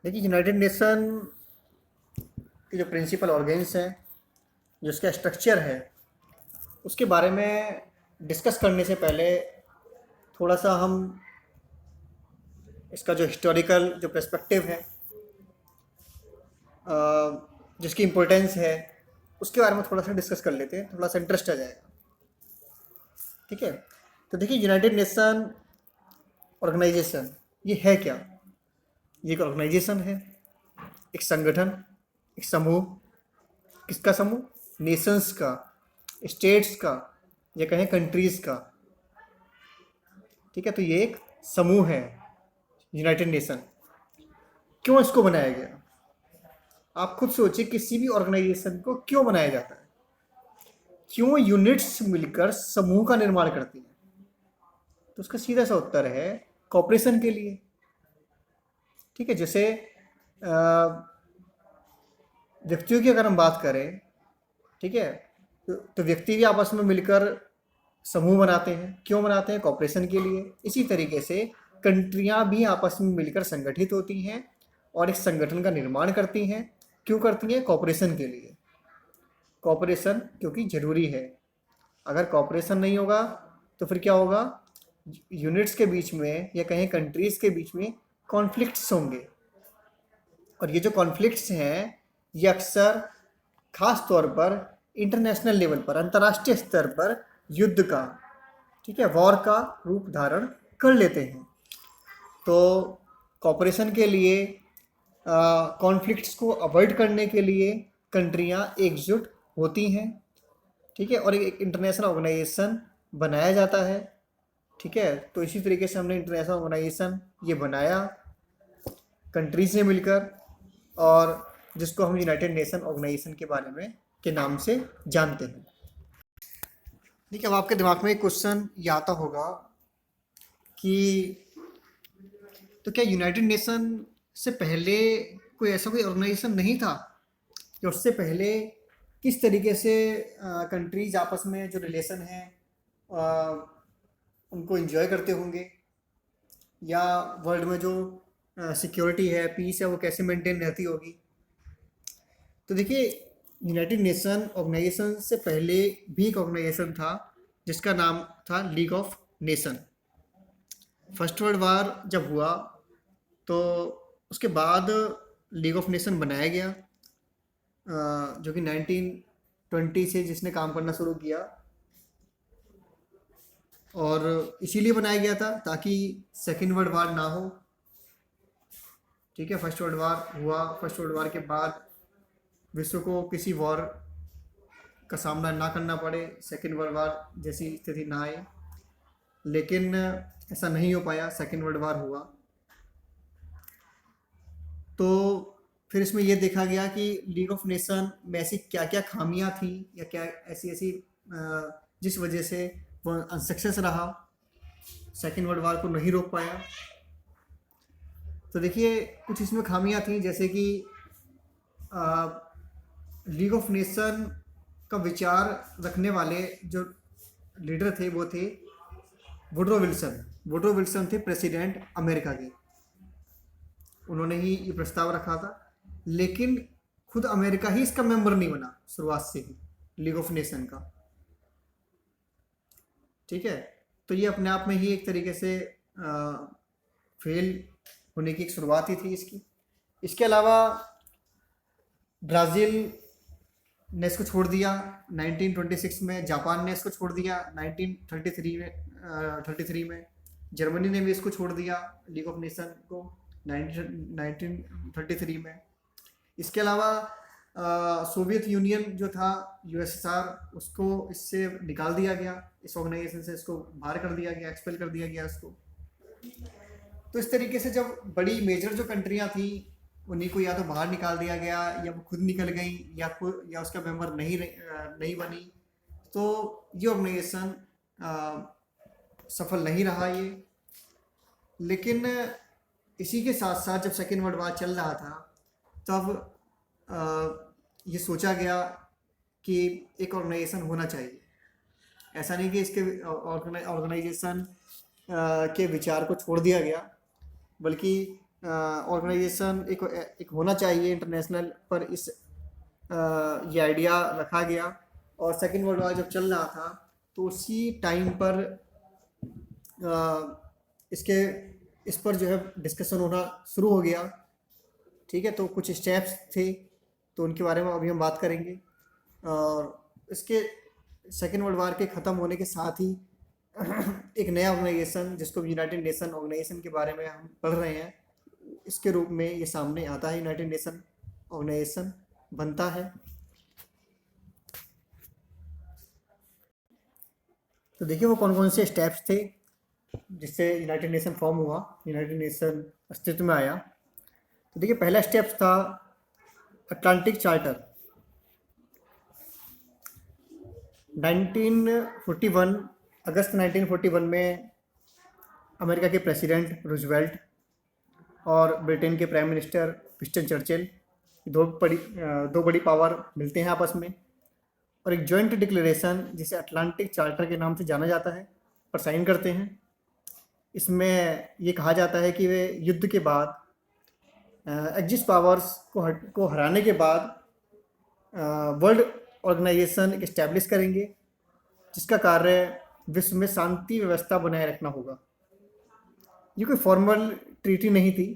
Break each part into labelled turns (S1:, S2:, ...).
S1: देखिए, United nation के जो प्रिंसिपल ऑर्गेन्स हैं, जो उसका स्ट्रक्चर है, उसके बारे में डिस्कस करने से पहले थोड़ा सा हम इसका जो हिस्टोरिकल जो पर्सपेक्टिव है, जिसकी इम्पोर्टेंस है, उसके बारे में थोड़ा सा डिस्कस कर लेते हैं, थोड़ा सा इंटरेस्ट आ जाएगा। ठीक है। तो देखिए, यूनाइटेड नेशन ऑर्गेनाइजेशन ये है क्या? ये एक ऑर्गेनाइजेशन है, एक संगठन, एक समूह। किसका समूह? नेशंस का, स्टेट्स का, या कहें कंट्रीज का। ठीक है, तो ये एक समूह है यूनाइटेड नेशन। क्यों इसको बनाया गया? आप खुद सोचिए, किसी भी ऑर्गेनाइजेशन को क्यों बनाया जाता है? क्यों यूनिट्स मिलकर समूह का निर्माण करती हैं? तो उसका सीधा सा उत्तर है, कॉपरेशन के लिए। ठीक है, जैसे व्यक्तियों की अगर हम बात करें, ठीक है, तो व्यक्ति भी आपस में मिलकर समूह बनाते हैं। क्यों बनाते हैं? कॉपरेशन के लिए। इसी तरीके से कंट्रियां भी आपस में मिलकर संगठित होती हैं और एक संगठन का निर्माण करती हैं। क्यों करती हैं? कॉपरेशन के लिए। कॉपरेशन क्योंकि ज़रूरी है। अगर कॉपरेशन नहीं होगा तो फिर क्या होगा? यूनिट्स के बीच में या कहें कंट्रीज़ के बीच में कॉन्फ्लिक्ट्स होंगे। और ये जो कॉन्फ्लिक्ट्स हैं, ये अक्सर खास तौर पर इंटरनेशनल लेवल पर, अंतर्राष्ट्रीय स्तर पर युद्ध का, ठीक है, वॉर का रूप धारण कर लेते हैं। तो कॉपरेशन के लिए, कॉन्फ्लिक्ट्स को अवॉइड करने के लिए कंट्रियां एकजुट होती हैं। ठीक है, और एक इंटरनेशनल ऑर्गेनाइजेशन बनाया जाता है। ठीक है, तो इसी तरीके से हमने इंटरनेशनल ऑर्गेनाइजेशन ये बनाया कंट्रीज से मिलकर, और जिसको हम यूनाइटेड नेशन ऑर्गेनाइजेशन के बारे में के नाम से जानते हैं। ठीक है, अब आपके दिमाग में एक क्वेश्चन ये आता होगा कि तो क्या यूनाइटेड नेशन से पहले कोई ऐसा कोई ऑर्गेनाइजेशन नहीं था? या उससे पहले किस तरीके से कंट्रीज आपस में जो रिलेशन है उनको एंजॉय करते होंगे, या वर्ल्ड में जो सिक्योरिटी है, पीस है, वो कैसे मेंटेन रहती होगी? तो देखिए, यूनाइटेड नेशन ऑर्गेनाइजेशन से पहले भी एक ऑर्गेनाइजेशन था जिसका नाम था league of nation. First world war जब हुआ तो उसके बाद लीग ऑफ नेशन बनाया गया, जो कि 1920 से जिसने काम करना शुरू किया। और इसीलिए बनाया गया था ताकि सेकेंड वर्ल्ड वार ना हो। ठीक है, फर्स्ट वर्ल्ड वार हुआ, फर्स्ट वर्ल्ड वार के बाद विश्व को किसी वॉर का सामना ना करना पड़े, सेकेंड वर्ल्ड वार जैसी स्थिति ना आए। लेकिन ऐसा नहीं हो पाया, सेकेंड वर्ल्ड वार हुआ। तो फिर इसमें यह देखा गया कि लीग ऑफ नेशन में ऐसी क्या क्या खामियां थी, या क्या ऐसी ऐसी जिस वजह से वो अनसक्सेस रहा, सेकेंड वर्ल्ड वार को नहीं रोक पाया। तो देखिए, कुछ इसमें खामियां थी, जैसे कि लीग ऑफ नेशन का विचार रखने वाले जो लीडर थे वो थे वुडरो विल्सन। वुडरो विल्सन थे प्रेसिडेंट अमेरिका के। उन्होंने ही ये प्रस्ताव रखा था, लेकिन खुद अमेरिका ही इसका मेंबर नहीं बना शुरुआत से ही, लीग ऑफ नेशन का। ठीक है, तो ये अपने आप में ही एक तरीके से फेल होने की एक शुरुआत ही थी इसकी। इसके अलावा ब्राज़ील ने इसको छोड़ दिया 1926 में, जापान ने इसको छोड़ दिया 1933 में, जर्मनी ने भी इसको छोड़ दिया लीग ऑफ नेशन को 1933 में। इसके अलावा सोवियत यूनियन जो था, यूएसएसआर, उसको इससे निकाल दिया गया, इस ऑर्गेनाइजेशन से इसको बाहर कर दिया गया, एक्सपेल कर दिया गया इसको। तो इस तरीके से जब बड़ी मेजर जो कंट्रियां थी, उन्हीं को या तो बाहर निकाल दिया गया, या वो खुद निकल गई, या उसका मेंबर नहीं बनी। तो ये ऑर्गेनाइजेशन सफल नहीं रहा ये। लेकिन इसी के साथ साथ जब सेकेंड वर्ल्ड वार चल रहा था, तब ये सोचा गया कि एक ऑर्गेनाइजेशन होना चाहिए। ऐसा नहीं कि इसके ऑर्गेनाइजेशन के विचार को छोड़ दिया गया, बल्कि ऑर्गेनाइजेशन एक होना चाहिए इंटरनेशनल, पर ये आइडिया रखा गया। और सेकेंड वर्ल्ड वॉर जब चल रहा था तो उसी टाइम पर इसके इस पर जो है डिस्कशन होना शुरू हो गया। ठीक है, तो कुछ स्टेप्स थे तो उनके बारे में अभी हम बात करेंगे। और इसके सेकेंड वर्ल्ड वार के ख़त्म होने के साथ ही एक नया ऑर्गेनाइजेशन जिसको यूनाइटेड नेशन ऑर्गेनाइजेशन के बारे में हम पढ़ रहे हैं, इसके रूप में ये सामने आता है। यूनाइटेड नेशन ऑर्गेनाइजेशन बनता है। तो देखिए वो कौन कौन से स्टेप्स थे जिससे यूनाइटेड नेशन फॉर्म हुआ, यूनाइटेड नेशन अस्तित्व में आया। तो देखिए पहला स्टेप था अटलांटिक चार्टर। 1941 अगस्त 1941 में अमेरिका के प्रेसिडेंट रूजवेल्ट और ब्रिटेन के प्राइम मिनिस्टर विंस्टन चर्चिल, दो बड़ी पावर मिलते हैं आपस में और एक जॉइंट डिक्लेरेशन जिसे अटलांटिक चार्टर के नाम से जाना जाता है पर साइन करते हैं। इसमें ये कहा जाता है कि वे युद्ध के बाद एक्सिस पावर्स को हराने के बाद वर्ल्ड ऑर्गेनाइजेशन एक इस्टेब्लिश करेंगे जिसका कार्य विश्व में शांति व्यवस्था बनाए रखना होगा। ये कोई फॉर्मल ट्रीटी नहीं थी,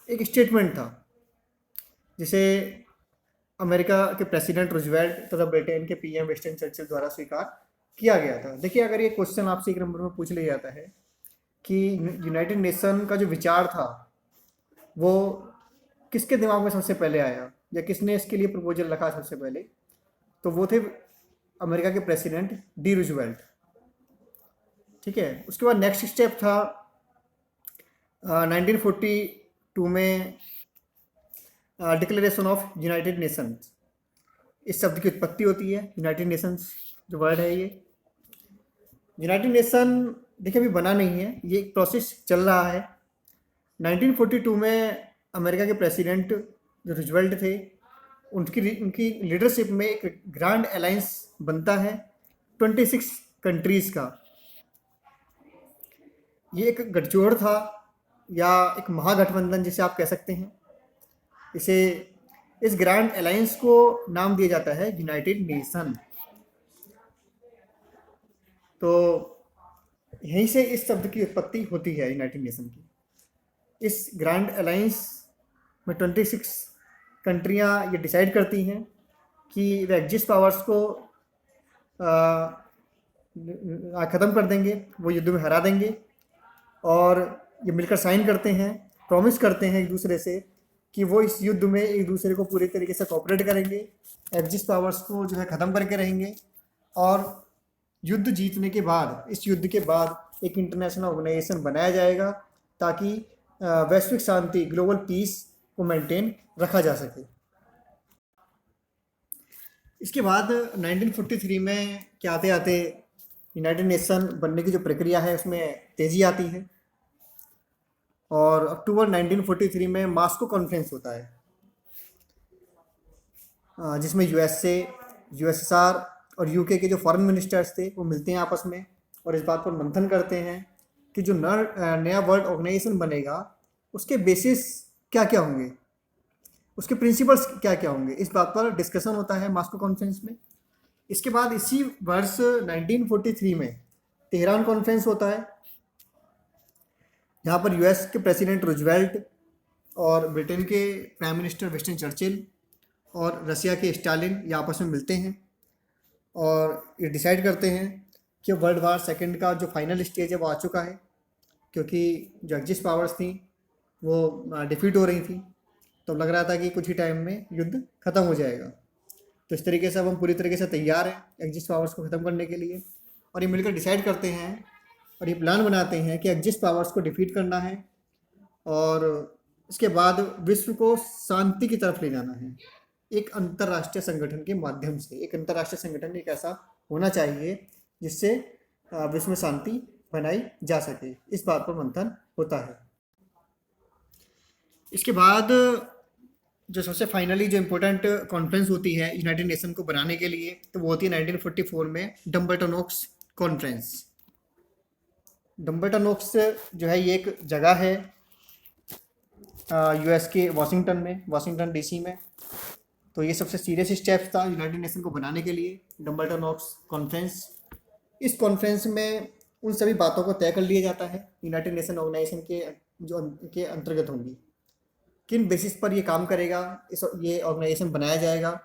S1: एक स्टेटमेंट था जिसे अमेरिका के प्रेसिडेंट रूजवेल्ट तथा ब्रिटेन के पीएम विंस्टन चर्चिल द्वारा स्वीकार किया गया था। देखिए अगर ये क्वेश्चन आपसे एक नंबर में पूछ लिया जाता है कि यूनाइटेड नेशन का जो विचार था वो किसके दिमाग में सबसे पहले आया या किसने इसके लिए प्रपोजल रखा सबसे पहले, तो वो थे अमेरिका के प्रेसिडेंट डी रूजवेल्ट। ठीक है, उसके बाद नेक्स्ट स्टेप था 1942 में डिक्लेरेशन ऑफ यूनाइटेड नेशंस। इस शब्द की उत्पत्ति होती है यूनाइटेड नेशंस जो वर्ड है ये। यूनाइटेड नेशन देखिए अभी बना नहीं है, ये एक प्रोसेस चल रहा है। 1942 में अमेरिका के प्रेसिडेंट जो रूजवेल्ट थे उनकी लीडरशिप में एक ग्रैंड अलायंस बनता है 26 कंट्रीज़ का। ये एक गठजोड़ था या एक महागठबंधन जिसे आप कह सकते हैं। इस ग्रैंड अलायंस को नाम दिया जाता है यूनाइटेड नेशन। तो यहीं से इस शब्द की उत्पत्ति होती है यूनाइटेड नेशन की। इस ग्रैंड अलायंस में 26 कंट्रियां ये डिसाइड करती हैं कि वे एक्सिस पावर्स को ख़त्म कर देंगे, वो युद्ध में हरा देंगे और ये मिलकर साइन करते हैं, प्रॉमिस करते हैं एक दूसरे से कि वो इस युद्ध में एक दूसरे को पूरी तरीके से कोऑपरेट करेंगे, एक्सिस पावर्स को जो है ख़त्म करके रहेंगे और युद्ध जीतने के बाद, इस युद्ध के बाद एक इंटरनेशनल ऑर्गेनाइजेशन बनाया जाएगा ताकि वैश्विक शांति, ग्लोबल पीस को मेंटेन रखा जा सके। इसके बाद 1943 में क्या आते आते यूनाइटेड नेशन बनने की जो प्रक्रिया है उसमें तेज़ी आती है और अक्टूबर 1943 में मास्को कॉन्फ्रेंस होता है जिसमें यूएसए, यूएसएसआर और यूके के जो फॉरेन मिनिस्टर्स थे वो मिलते हैं आपस में और इस बात पर मंथन करते हैं कि जो नया वर्ल्ड ऑर्गेनाइजेशन बनेगा उसके बेसिस क्या क्या होंगे, उसके प्रिंसिपल्स क्या क्या होंगे। इस बात पर डिस्कशन होता है मास्को कॉन्फ्रेंस में। इसके बाद इसी वर्ष 1943 में तेहरान कॉन्फ्रेंस होता है जहाँ पर यूएस के प्रेसिडेंट रूजवेल्ट और ब्रिटेन के प्राइम मिनिस्टर विंस्टन चर्चिल और रसिया के स्टालिन ये आपस में मिलते हैं और ये डिसाइड करते हैं कि वर्ल्ड वार सेकेंड का जो फाइनल स्टेज है वो आ चुका है, क्योंकि जो एक्सिस पावर्स थी वो डिफीट हो रही थी। तो लग रहा था कि कुछ ही टाइम में युद्ध ख़त्म हो जाएगा। तो इस तरीके से अब हम पूरी तरीके से तैयार हैं एक्सिस पावर्स को ख़त्म करने के लिए और ये मिलकर डिसाइड करते हैं और ये प्लान बनाते हैं कि एक्सिस पावर्स को डिफीट करना है और इसके बाद विश्व को शांति की तरफ ले जाना है एक अंतर्राष्ट्रीय संगठन के माध्यम से। एक अंतर्राष्ट्रीय संगठन एक ऐसा होना चाहिए जिससे विश्व में शांति बनाई जा सके। इस बात पर मंथन होता है। इसके बाद जो सबसे फाइनली जो इम्पोर्टेंट कॉन्फ्रेंस होती है यूनाइटेड नेशन को बनाने के लिए तो वो होती है 1944 में डम्बल्टन ओक्स कॉन्फ्रेंस। डम्बल्टन ओक्स जो है ये एक जगह है यूएस के वाशिंगटन डीसी में। तो ये सबसे सीरियस स्टेप था यूनाइटेड नेशन को बनाने के लिए, डम्बल्टन ऑक्स कॉन्फ्रेंस। इस कॉन्फ्रेंस में उन सभी बातों को तय कर लिया जाता है यूनाइटेड नेशन ऑर्गेनाइजेशन के जो के अंतर्गत होंगी, किन बेसिस पर ये काम करेगा, ये ऑर्गेनाइजेशन बनाया जाएगा।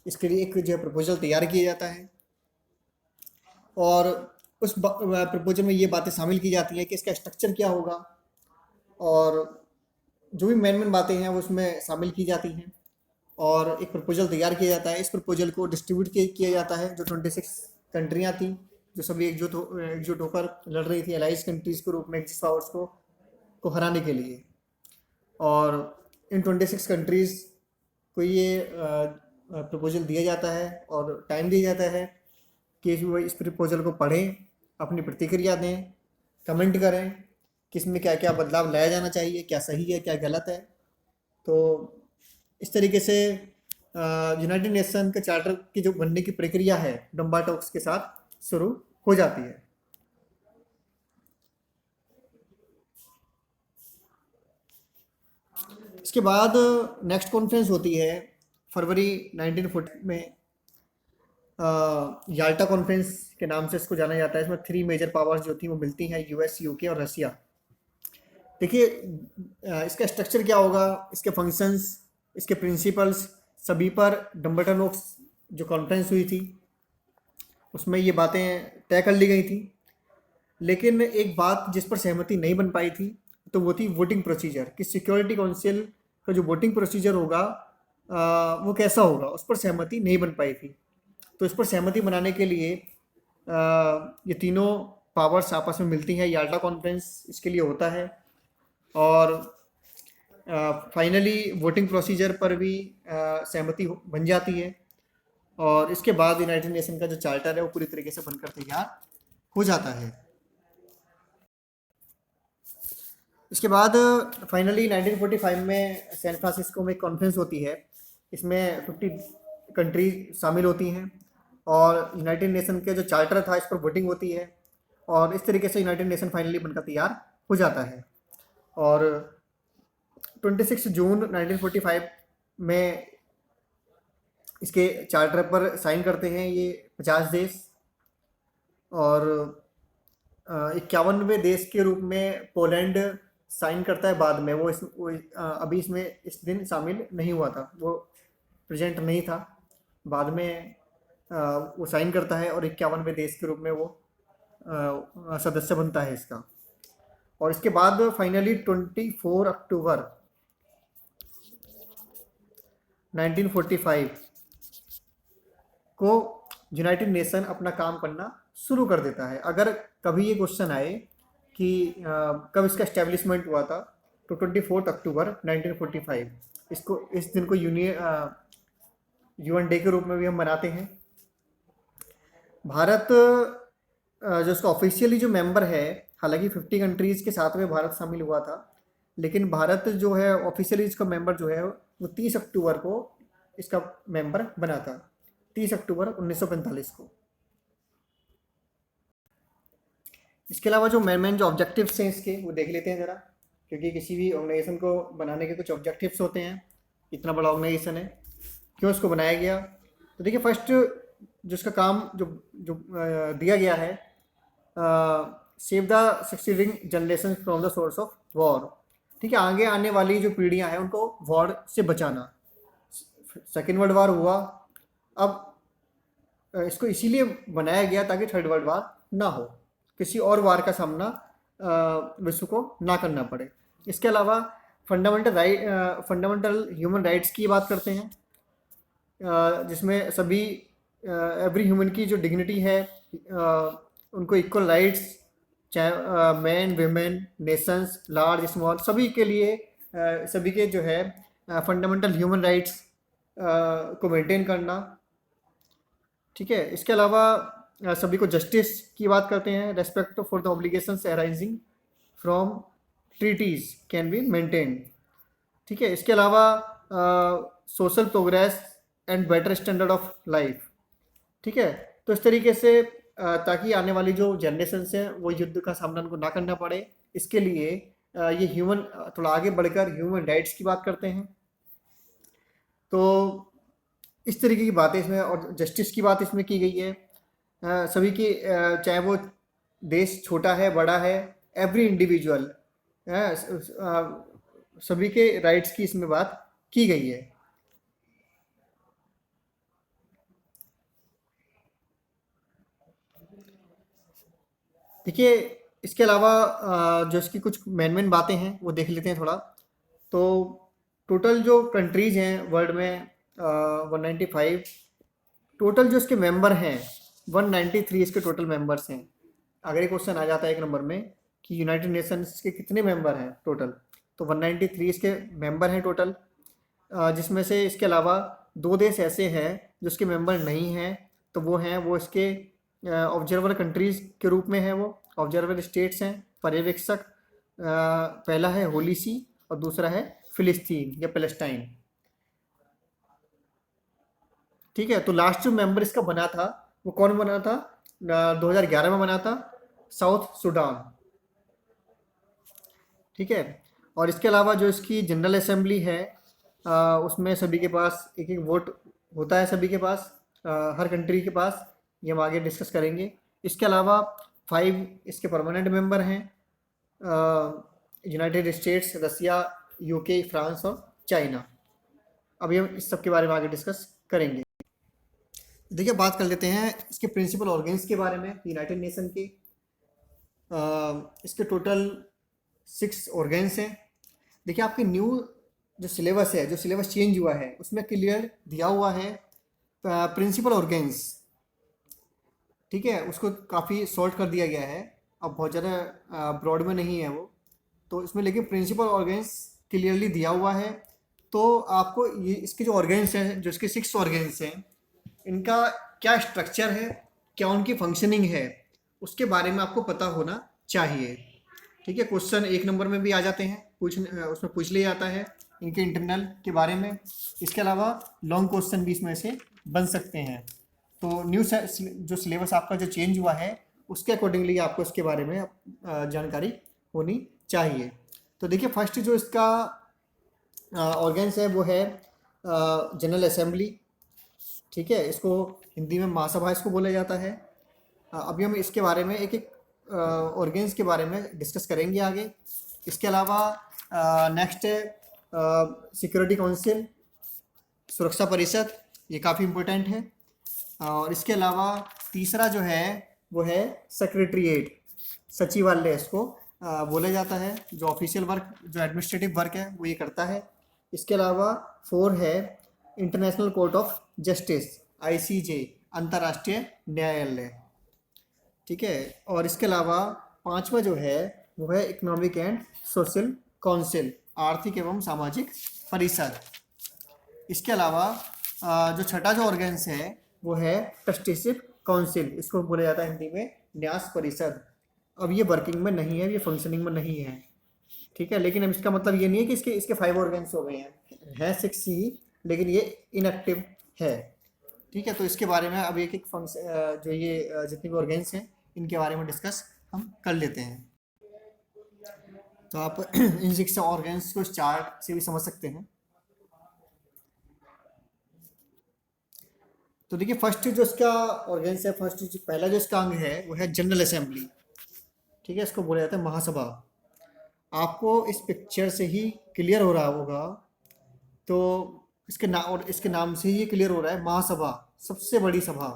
S1: इसके लिए एक जो है प्रपोजल तैयार किया जाता है और उस प्रपोजल में ये बातें शामिल की जाती हैं कि इसका स्ट्रक्चर क्या होगा, और जो भी मेन बातें हैं वो उसमें शामिल की जाती हैं और एक प्रपोजल तैयार किया जाता है। इस प्रपोजल को डिस्ट्रीब्यूट किया जाता है जो 26 कंट्रियाँ थी, जो सभी एकजुट होकर लड़ रही थी एलाइज कंट्रीज़ के रूप में एक्सिस पावर्स को हराने के लिए। और इन 26 कंट्रीज़ को ये प्रपोजल दिया जाता है और टाइम दिया जाता है कि वो इस प्रपोजल को पढ़ें, अपनी प्रतिक्रिया दें, कमेंट करें कि इसमें क्या क्या बदलाव लाया जाना चाहिए, क्या सही है क्या गलत है। तो इस तरीके से यूनाइटेड नेशन के चार्टर की जो बनने की प्रक्रिया है डम्बा टॉक्स के साथ शुरू हो जाती है। इसके बाद नेक्स्ट कॉन्फ्रेंस होती है फरवरी 1940 में, याल्टा कॉन्फ्रेंस के नाम से इसको जाना जाता है। इसमें 3 मेजर पावर्स जो थी वो मिलती हैं, यूएस, यूके और रसिया। देखिए इसका स्ट्रक्चर क्या होगा, इसके फंक्शंस, इसके प्रिंसिपल्स सभी पर डम्बल्टन ऑक्स जो कॉन्फ्रेंस हुई थी उसमें ये बातें तय कर ली गई थी। लेकिन एक बात जिस पर सहमति नहीं बन पाई थी तो वो थी वोटिंग प्रोसीजर, कि सिक्योरिटी काउंसिल का जो वोटिंग प्रोसीजर होगा वो कैसा होगा, उस पर सहमति नहीं बन पाई थी। तो इस पर सहमति बनाने के लिए ये तीनों पावर्स आपस में मिलती हैं, याल्टा कॉन्फ्रेंस इसके लिए होता है। और फाइनली वोटिंग प्रोसीजर पर भी सहमति बन जाती है और इसके बाद यूनाइटेड नेशन का जो चार्टर है वो पूरी तरीके से बनकर तैयार हो जाता है। इसके बाद फाइनली 1945 में सैन फ्रांसिस्को में एक कॉन्फ्रेंस होती है। इसमें 50 कंट्रीज शामिल होती हैं और यूनाइटेड नेशन के जो चार्टर था इस पर वोटिंग होती है और इस तरीके से यूनाइटेड नेशन फाइनली बनकर तैयार हो जाता है। और 26 जून 1945 में इसके चार्टर पर साइन करते हैं ये 50 देश, और 51वें देश के रूप में पोलैंड साइन करता है बाद में। अभी इसमें इस दिन शामिल नहीं हुआ था, वो प्रेजेंट नहीं था, बाद में वो साइन करता है और 51वें देश के रूप में वो सदस्य बनता है इसका। और इसके बाद फाइनली 24 अक्टूबर 1945 को यूनाइटेड नेशन अपना काम करना शुरू कर देता है। अगर कभी ये क्वेश्चन आए कि कब इसका एस्टेब्लिशमेंट हुआ था, तो 24 अक्टूबर 1945 इस दिन को यूएन डे के रूप में भी हम मनाते हैं। भारत जो उसका ऑफिशियली जो मेंबर है, हालांकि 50 कंट्रीज़ के साथ में भारत शामिल हुआ था, लेकिन भारत जो है ऑफिशियली इसका मेंबर जो है वो 30 अक्टूबर को इसका मेंबर बना था, 30 अक्टूबर 1945 को। इसके अलावा जो मेन जो ऑब्जेक्टिव्स हैं इसके वो देख लेते हैं ज़रा, क्योंकि किसी भी ऑर्गेनाइजेशन को बनाने के कुछ ऑब्जेक्टिव्स होते हैं। इतना बड़ा ऑर्गेनाइजेशन है, क्यों इसको बनाया गया। तो देखिए फर्स्ट जो इसका काम जो दिया गया है, save the succeeding generation from the source of war. ठीक है, आगे आने वाली जो पीढ़ियां हैं उनको वॉर से बचाना। सेकेंड वर्ल्ड वार हुआ, अब इसको इसीलिए बनाया गया ताकि थर्ड वर्ल्ड वार ना हो, किसी और वार का सामना विश्व को ना करना पड़े। इसके अलावा फंडामेंटल ह्यूमन राइट्स की बात करते हैं, जिसमें सभी एवरी ह्यूमन की जो डिग्निटी है, उनको इक्वल राइट्स, चाहे man, women, Nations, large, small, सभी के लिए सभी के जो है फंडामेंटल ह्यूमन राइट्स को मेंटेन करना। ठीक है, इसके अलावा सभी को जस्टिस की बात करते हैं, respect for the obligations arising from treaties can be maintain. ठीक है, इसके अलावा social progress and better standard of life. ठीक है, तो इस तरीके से ताकि आने वाली जो जनरेशन हैं वो युद्ध का सामना उनको ना करना पड़े, इसके लिए ये थोड़ा आगे बढ़कर ह्यूमन राइट्स की बात करते हैं। तो इस तरीके की बातें इसमें, और जस्टिस की बात इसमें की गई है। सभी की, चाहे वो देश छोटा है बड़ा है, एवरी इंडिविजुअल, सभी के राइट्स की इसमें बात की गई है। देखिए, इसके अलावा जो इसकी कुछ मेन बातें हैं वो देख लेते हैं थोड़ा। तो टोटल जो कंट्रीज़ हैं वर्ल्ड में, 195, टोटल जो इसके मेंबर हैं 193 इसके टोटल मेंबर्स हैं। अगर ये क्वेश्चन आ जाता है एक नंबर में कि यूनाइटेड नेशंस के कितने मेंबर हैं टोटल, तो 193 इसके मेंबर हैं टोटल। जिसमें से इसके अलावा 2 देश ऐसे हैं जो इसके मेंबर नहीं हैं, तो वो इसके ऑब्जर्वर कंट्रीज़ के रूप में है। वो ऑब्जर्वर स्टेट्स हैं, पर्यवेक्षक। पहला है होली सी और दूसरा है फिलिस्तीन या पैलेस्टाइन। ठीक है, तो लास्ट जो मेंबर इसका बना था वो कौन बना था? 2011 में बना था, साउथ सूडान। ठीक है, और इसके अलावा जो इसकी जनरल असेंबली है, उसमें सभी के पास एक एक वोट होता है, सभी के पास, हर कंट्री के पास। ये हम आगे डिस्कस करेंगे। इसके अलावा 5 इसके परमानेंट मेंबर हैं, यूनाइटेड स्टेट्स, रसिया, यूके, फ्रांस और चाइना। अभी हम इस सब के बारे में आगे डिस्कस करेंगे। देखिए, बात कर लेते हैं इसके प्रिंसिपल ऑर्गेन्स के बारे में यूनाइटेड नेशन के। इसके टोटल 6 ऑर्गेन्स हैं। देखिए, आपके न्यू जो सिलेबस है, जो सिलेबस चेंज हुआ है, उसमें क्लियर दिया हुआ है प्रिंसिपल ऑर्गेन्स। ठीक है, उसको काफ़ी शॉर्ट कर दिया गया है, अब बहुत ज़्यादा ब्रॉड में नहीं है वो। तो इसमें लेकिन प्रिंसिपल ऑर्गेन्स क्लियरली दिया हुआ है। तो आपको ये इसके जो ऑर्गेन्स हैं, जो इसके 6 ऑर्गेन्स हैं, इनका क्या स्ट्रक्चर है, क्या उनकी फंक्शनिंग है, उसके बारे में आपको पता होना चाहिए। ठीक है, क्वेश्चन 1 नंबर में भी आ जाते हैं, उसमें पूछ लिया जाता है इनके इंटरनल के बारे में। इसके अलावा लॉन्ग क्वेश्चन भी इसमें से बन सकते हैं। तो जो सिलेबस आपका जो चेंज हुआ है, उसके अकॉर्डिंगली आपको इसके बारे में जानकारी होनी चाहिए। तो देखिए, फर्स्ट जो इसका ऑर्गेन्स है वो है जनरल असेंबली। ठीक है, इसको हिंदी में महासभा इसको बोला जाता है। अभी हम इसके बारे में एक एक ऑर्गेन्स के बारे में डिस्कस करेंगे आगे। इसके अलावा नेक्स्ट है सिक्योरिटी काउंसिल, सुरक्षा परिषद, ये काफ़ी इम्पोर्टेंट है। और इसके अलावा तीसरा जो है वो है सेक्रेटरीट, सचिवालय इसको बोला जाता है। जो ऑफिशियल वर्क, जो एडमिनिस्ट्रेटिव वर्क है, वो ये करता है। इसके अलावा 4 है international court of justice, ICJ, अंतर्राष्ट्रीय न्यायालय। ठीक है, और इसके अलावा 5वां जो है वो है इकोनॉमिक एंड सोशल काउंसिल, आर्थिक एवं सामाजिक परिषद। इसके अलावा जो छठा जो ऑर्गेन्स है वो है ट्रस्टीशिप काउंसिल, इसको बोला जाता है हिंदी में न्यास परिषद। अब ये वर्किंग में नहीं है, ये फंक्शनिंग में नहीं है। ठीक है, लेकिन अब इसका मतलब ये नहीं है कि इसके 5 ऑर्गेन्स हो गए हैं, है 6 ही, लेकिन ये इनएक्टिव है। ठीक है, तो इसके बारे में अब एक एक फंक्शन, जो ये जितने भी ऑर्गेन्स हैं, इनके बारे में डिस्कस हम कर लेते हैं। तो आप इन 6 ऑर्गेन्स को इस चार्ट से भी समझ सकते हैं। तो देखिए, फर्स्ट जो इसका ऑर्गेन्स है, पहला जो इसका अंग है वो है जनरल असेंबली। ठीक है, इसको बोला जाता है महासभा। आपको इस पिक्चर से ही क्लियर हो रहा होगा, तो इसके नाम से ही ये क्लियर हो रहा है, महासभा, सबसे बड़ी सभा।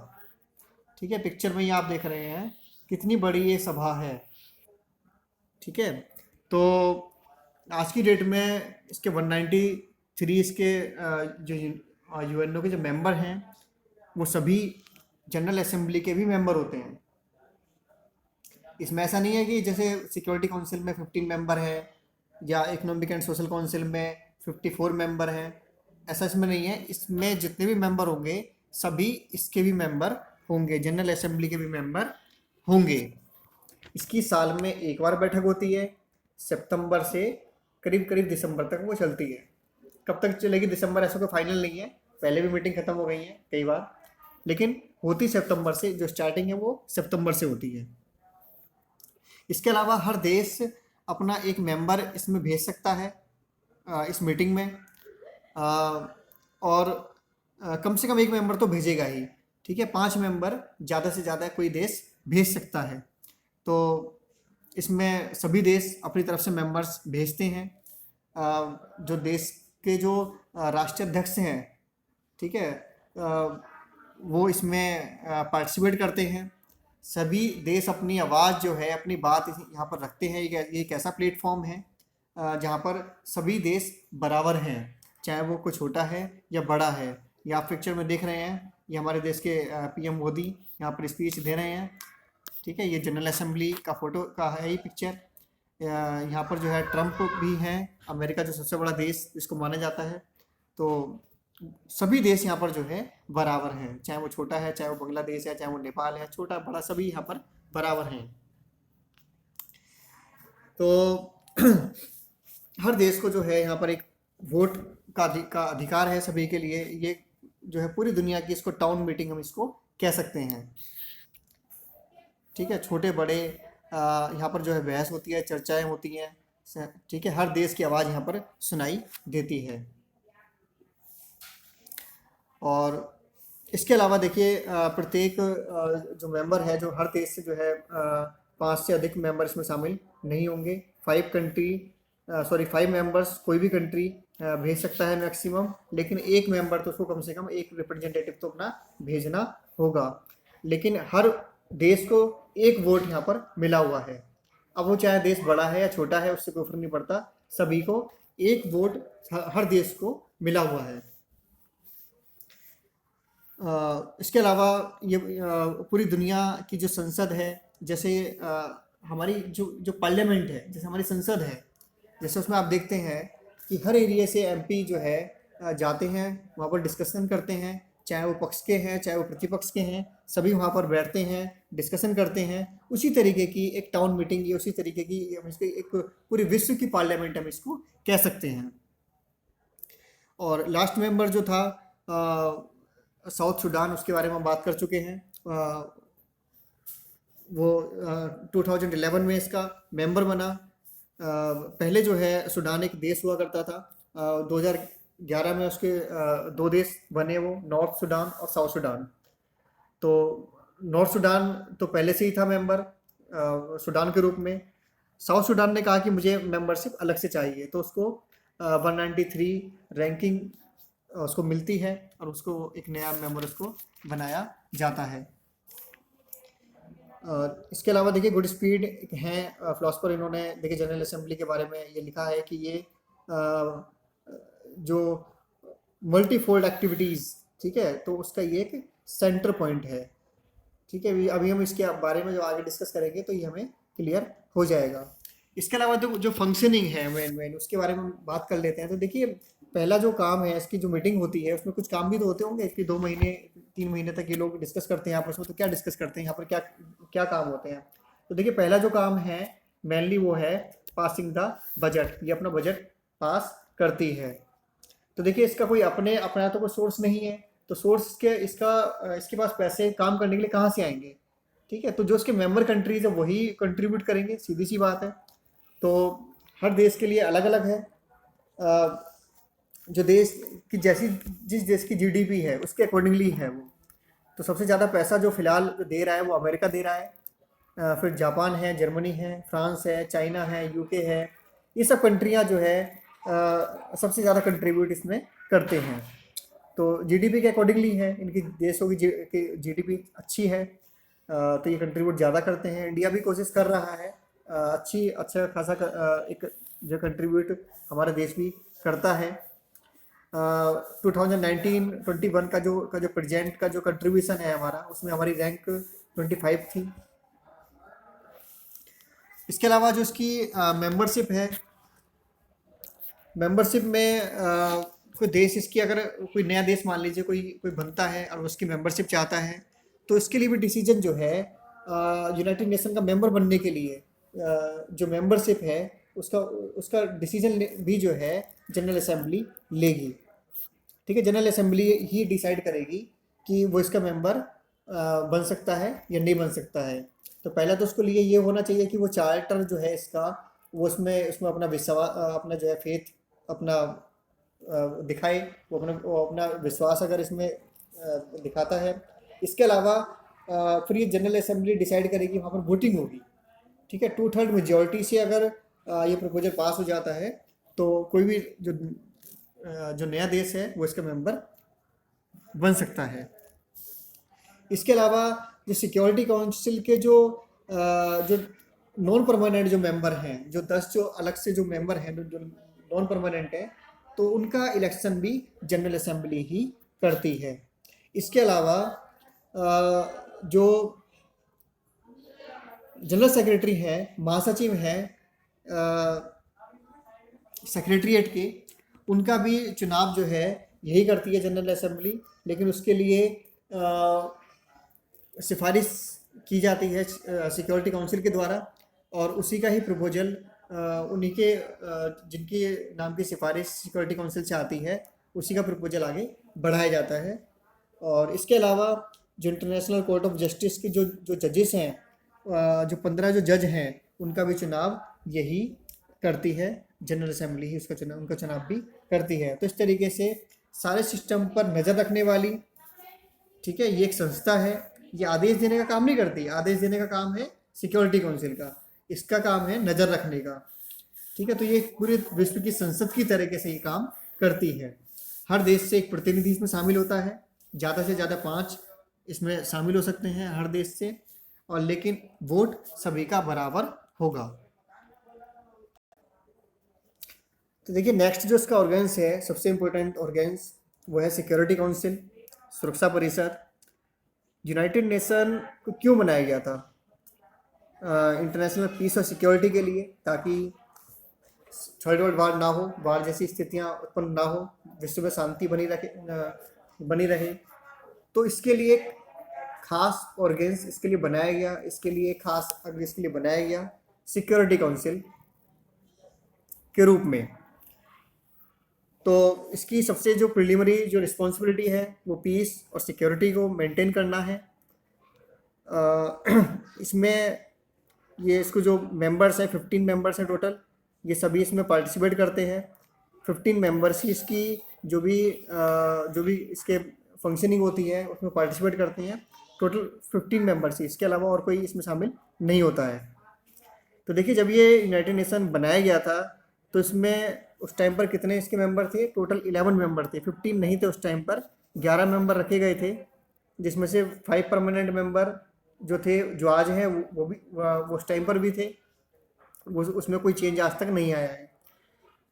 S1: ठीक है, पिक्चर में ही आप देख रहे हैं कितनी बड़ी ये सभा है। ठीक है, तो आज की डेट में इसके 193 इसके जो UN के जो मेंबर हैं, वो सभी जनरल असेंबली के भी मेंबर होते हैं। इसमें ऐसा नहीं है कि जैसे सिक्योरिटी काउंसिल में 15 मेंबर है या इकोनॉमिक एंड सोशल काउंसिल में 54 मेंबर हैं, ऐसा इसमें नहीं है। इसमें जितने भी मेंबर होंगे सभी इसके भी मेंबर होंगे, जनरल असेंबली के भी मेंबर होंगे। इसकी साल में एक बार बैठक होती है, सितंबर से करीब करीब दिसंबर तक वो चलती है। कब तक चलेगी दिसंबर ऐसा कोई फाइनल नहीं है, पहले भी मीटिंग खत्म हो गई है कई बार, लेकिन होती सितंबर से, जो स्टार्टिंग है वो सितंबर से होती है। इसके अलावा हर देश अपना एक मेंबर इसमें भेज सकता है इस मीटिंग में, और कम से कम एक मेंबर तो भेजेगा ही, ठीक है। 5 मेंबर ज़्यादा से ज़्यादा कोई देश भेज सकता है। तो इसमें सभी देश अपनी तरफ से मेंबर्स भेजते हैं। जो देश के जो राष्ट्रीय अध्यक्ष हैं, ठीक है, वो इसमें पार्टिसिपेट करते हैं। सभी देश अपनी आवाज़ जो है, अपनी बात यहाँ पर रखते हैं। ये एक ऐसा प्लेटफॉर्म है जहाँ पर सभी देश बराबर हैं, चाहे वो कोई छोटा है या बड़ा है। ये आप पिक्चर में देख रहे हैं, ये हमारे देश के पीएम मोदी यहाँ पर स्पीच दे रहे हैं, ठीक है। ये जनरल असेंबली का फोटो का है ये पिक्चर। यहाँ पर जो है ट्रम्प भी हैं, अमेरिका जो सबसे बड़ा देश इसको माना जाता है। तो सभी देश यहाँ पर जो है बराबर हैं, चाहे वो छोटा है, चाहे वो बांग्लादेश है, चाहे वो नेपाल है, छोटा बड़ा सभी यहाँ पर बराबर हैं। तो हर देश को जो है यहाँ पर एक वोट का अधिकार है सभी के लिए। ये जो है पूरी दुनिया की, इसको टाउन मीटिंग हम इसको कह सकते हैं, ठीक है। छोटे बड़े यहाँ पर जो है बहस होती है, चर्चाएं होती हैं, ठीक है। हर देश की आवाज़ यहाँ पर सुनाई देती है। और इसके अलावा देखिए प्रत्येक जो मेंबर है, जो हर देश से जो है 5 से अधिक मेंबर इसमें शामिल नहीं होंगे। 5 मेंबर्स कोई भी कंट्री भेज सकता है मैक्सिमम, लेकिन एक मेंबर तो उसको कम से कम एक रिप्रेजेंटेटिव तो अपना भेजना होगा। लेकिन हर देश को एक वोट यहाँ पर मिला हुआ है। अब वो चाहे देश बड़ा है या छोटा है, उससे कोई फर्क नहीं पड़ता, सभी को एक वोट हर देश को मिला हुआ है। इसके अलावा ये पूरी दुनिया की जो संसद है, जैसे हमारी जो पार्लियामेंट है, जैसे हमारी संसद है, जैसे उसमें आप देखते हैं कि हर एरिया से एमपी जो है जाते हैं, वहाँ पर डिस्कशन करते हैं, चाहे वो पक्ष के हैं चाहे वो प्रतिपक्ष के हैं, सभी वहाँ पर बैठते हैं, डिस्कशन करते हैं। उसी तरीके की एक टाउन मीटिंग, ये उसी तरीके की हम इसको एक पूरे विश्व की पार्लियामेंट हम इसको कह सकते हैं। और लास्ट मेंबर जो था साउथ सूडान, उसके बारे में हम बात कर चुके हैं। वो 2011 में इसका मेंबर बना। पहले जो है सूडान एक देश हुआ करता था। 2011 में उसके 2 देश बने, वो नॉर्थ सूडान और साउथ सूडान। तो नॉर्थ सूडान तो पहले से ही था मेंबर सूडान के रूप में। साउथ सूडान ने कहा कि मुझे मेंबरशिप अलग से चाहिए, तो उसको 193 रैंकिंग उसको मिलती है और उसको एक नया मेंबर उसको बनाया जाता है। इसके अलावा देखिए गुड स्पीड हैं फिलोसफर, इन्होंने देखिए जनरल असेंबली के बारे में ये लिखा है कि ये जो मल्टीफोल्ड एक्टिविटीज़, ठीक है, तो उसका ये एक सेंटर पॉइंट है, ठीक है। अभी हम इसके बारे में जो आगे डिस्कस करेंगे तो ये हमें क्लियर हो जाएगा। इसके अलावा जो फंक्शनिंग है मेन उसके बारे में बात कर लेते हैं। तो देखिए पहला जो काम है, इसकी जो मीटिंग होती है उसमें कुछ काम भी तो होते होंगे। इसकी 2 महीने 3 महीने तक ये लोग डिस्कस करते हैं आपस में। तो क्या डिस्कस करते हैं यहाँ पर, क्या क्या काम होते हैं? तो देखिए पहला जो काम है मेनली वो है पासिंग द बजट। ये अपना बजट पास करती है। तो देखिए इसका कोई अपना तो कोई सोर्स नहीं है, तो सोर्स इसके पास पैसे काम करने के लिए कहाँ से आएंगे, ठीक है। तो जो इसके मेंबर कंट्रीज है वही कंट्रीब्यूट करेंगे, सीधी सी बात है। तो हर देश के लिए अलग अलग है। जो देश की जिस देश की जीडीपी है उसके अकॉर्डिंगली है वो। तो सबसे ज़्यादा पैसा जो फिलहाल दे रहा है वो अमेरिका दे रहा है, फिर जापान है, जर्मनी है, फ्रांस है, चाइना है, यूके है। ये सब कंट्रियां जो है सबसे ज़्यादा कंट्रीब्यूट इसमें करते हैं। तो जीडीपी के अकॉर्डिंगली है, इनकी देशों की जीडीपी अच्छी है, तो ये कंट्रीब्यूट ज़्यादा करते हैं। इंडिया भी कोशिश कर रहा है, अच्छा खासा एक जो कंट्रीब्यूट हमारा देश भी करता है। 2019-21 का जो प्रेजेंट का जो कंट्रीब्यूशन है हमारा, उसमें हमारी रैंक 25 थी। इसके अलावा जो इसकी मेंबरशिप है, मेंबरशिप में कोई देश इसकी, अगर कोई नया देश मान लीजिए कोई बनता है और उसकी मेंबरशिप चाहता है, तो इसके लिए भी डिसीजन जो है यूनाइटेड नेशन का मेंबर बनने के लिए जो मेंबरशिप है उसका डिसीजन भी जो है जनरल असेंबली लेगी, ठीक है। जनरल असेंबली ही डिसाइड करेगी कि वो इसका मेंबर बन सकता है या नहीं बन सकता है। तो पहला तो उसको लिए ये होना चाहिए कि वो चार्टर जो है इसका वो उसमें उसमें अपना विश्वास, अपना जो है फेथ अपना दिखाए, वो अपना विश्वास अगर इसमें दिखाता है। इसके अलावा फिर ये जनरल असेंबली डिसाइड करेगी, वहाँ पर वोटिंग होगी, ठीक है। 2/3 मेजोरिटी से अगर ये प्रपोजल पास हो जाता है तो कोई भी जो नया देश है वो इसका मेंबर बन सकता है। इसके अलावा जो सिक्योरिटी काउंसिल के जो नॉन परमानेंट जो मेंबर हैं, जो 10 जो अलग से जो मेंबर हैं जो नॉन परमानेंट हैं, तो उनका इलेक्शन भी जनरल असेंबली ही करती है। इसके अलावा जो जनरल सेक्रेटरी है, महासचिव है सेक्रेटरीट के, उनका भी चुनाव जो है यही करती है जनरल असेंबली, लेकिन उसके लिए सिफारिश की जाती है सिक्योरिटी काउंसिल के द्वारा, और उसी का ही प्रपोजल उन्हीं के जिनके नाम की सिफारिश सिक्योरिटी काउंसिल से आती है, उसी का प्रपोजल आगे बढ़ाया जाता है। और इसके अलावा जो इंटरनेशनल कोर्ट ऑफ जस्टिस के जो जजेस हैं, जो 15 जो जज हैं, उनका भी चुनाव यही करती है, जनरल असेंबली ही उनका चुनाव भी करती है। तो इस तरीके से सारे सिस्टम पर नज़र रखने वाली, ठीक है, ये एक संस्था है। ये आदेश देने का काम नहीं करती, आदेश देने का काम है सिक्योरिटी काउंसिल का, इसका काम है नज़र रखने का, ठीक है। तो ये पूरे विश्व की संसद की तरीके से ये काम करती है। हर देश से एक प्रतिनिधि इसमें शामिल होता है, ज़्यादा से ज़्यादा 5 इसमें शामिल हो सकते हैं हर देश से, और लेकिन वोट सभी का बराबर होगा। तो देखिए नेक्स्ट जो इसका ऑर्गेन्स है, सबसे इम्पोर्टेंट ऑर्गेन्स, वो है सिक्योरिटी काउंसिल, सुरक्षा परिषद। यूनाइटेड नेशन को क्यों बनाया गया था? इंटरनेशनल पीस और सिक्योरिटी के लिए, ताकि थर्ड वर्ल्ड वार ना हो, वार जैसी स्थितियां उत्पन्न ना हो, विश्व में शांति बनी रहे। तो इसके लिए एक खास ऑर्गेन्स इसके लिए बनाया गया, इसके लिए बनाया गया सिक्योरिटी काउंसिल के रूप में। तो इसकी सबसे जो प्रिलिमिनरी जो रिस्पॉन्सिबिलिटी है वो पीस और सिक्योरिटी को मेंटेन करना है। इसमें ये इसको जो मेंबर्स हैं, 15 मेंबर्स हैं टोटल, ये सभी इसमें पार्टिसिपेट करते हैं। 15 मेंबर्स ही इसकी जो भी इसके फंक्शनिंग होती है उसमें पार्टिसिपेट करते हैं। टोटल 15 मेंबर्स ही, इसके अलावा और कोई इसमें शामिल नहीं होता है। तो देखिए जब ये यूनाइटेड नेशन बनाया गया था तो इसमें उस टाइम पर कितने इसके मेंबर थे? टोटल 11 मेंबर थे, 15 नहीं थे उस टाइम पर, 11 मेंबर रखे गए थे, जिसमें से 5 परमानेंट मेंबर जो थे, जो आज हैं, वो भी वो उस टाइम पर भी थे, वो उसमें कोई चेंज आज तक नहीं आया है।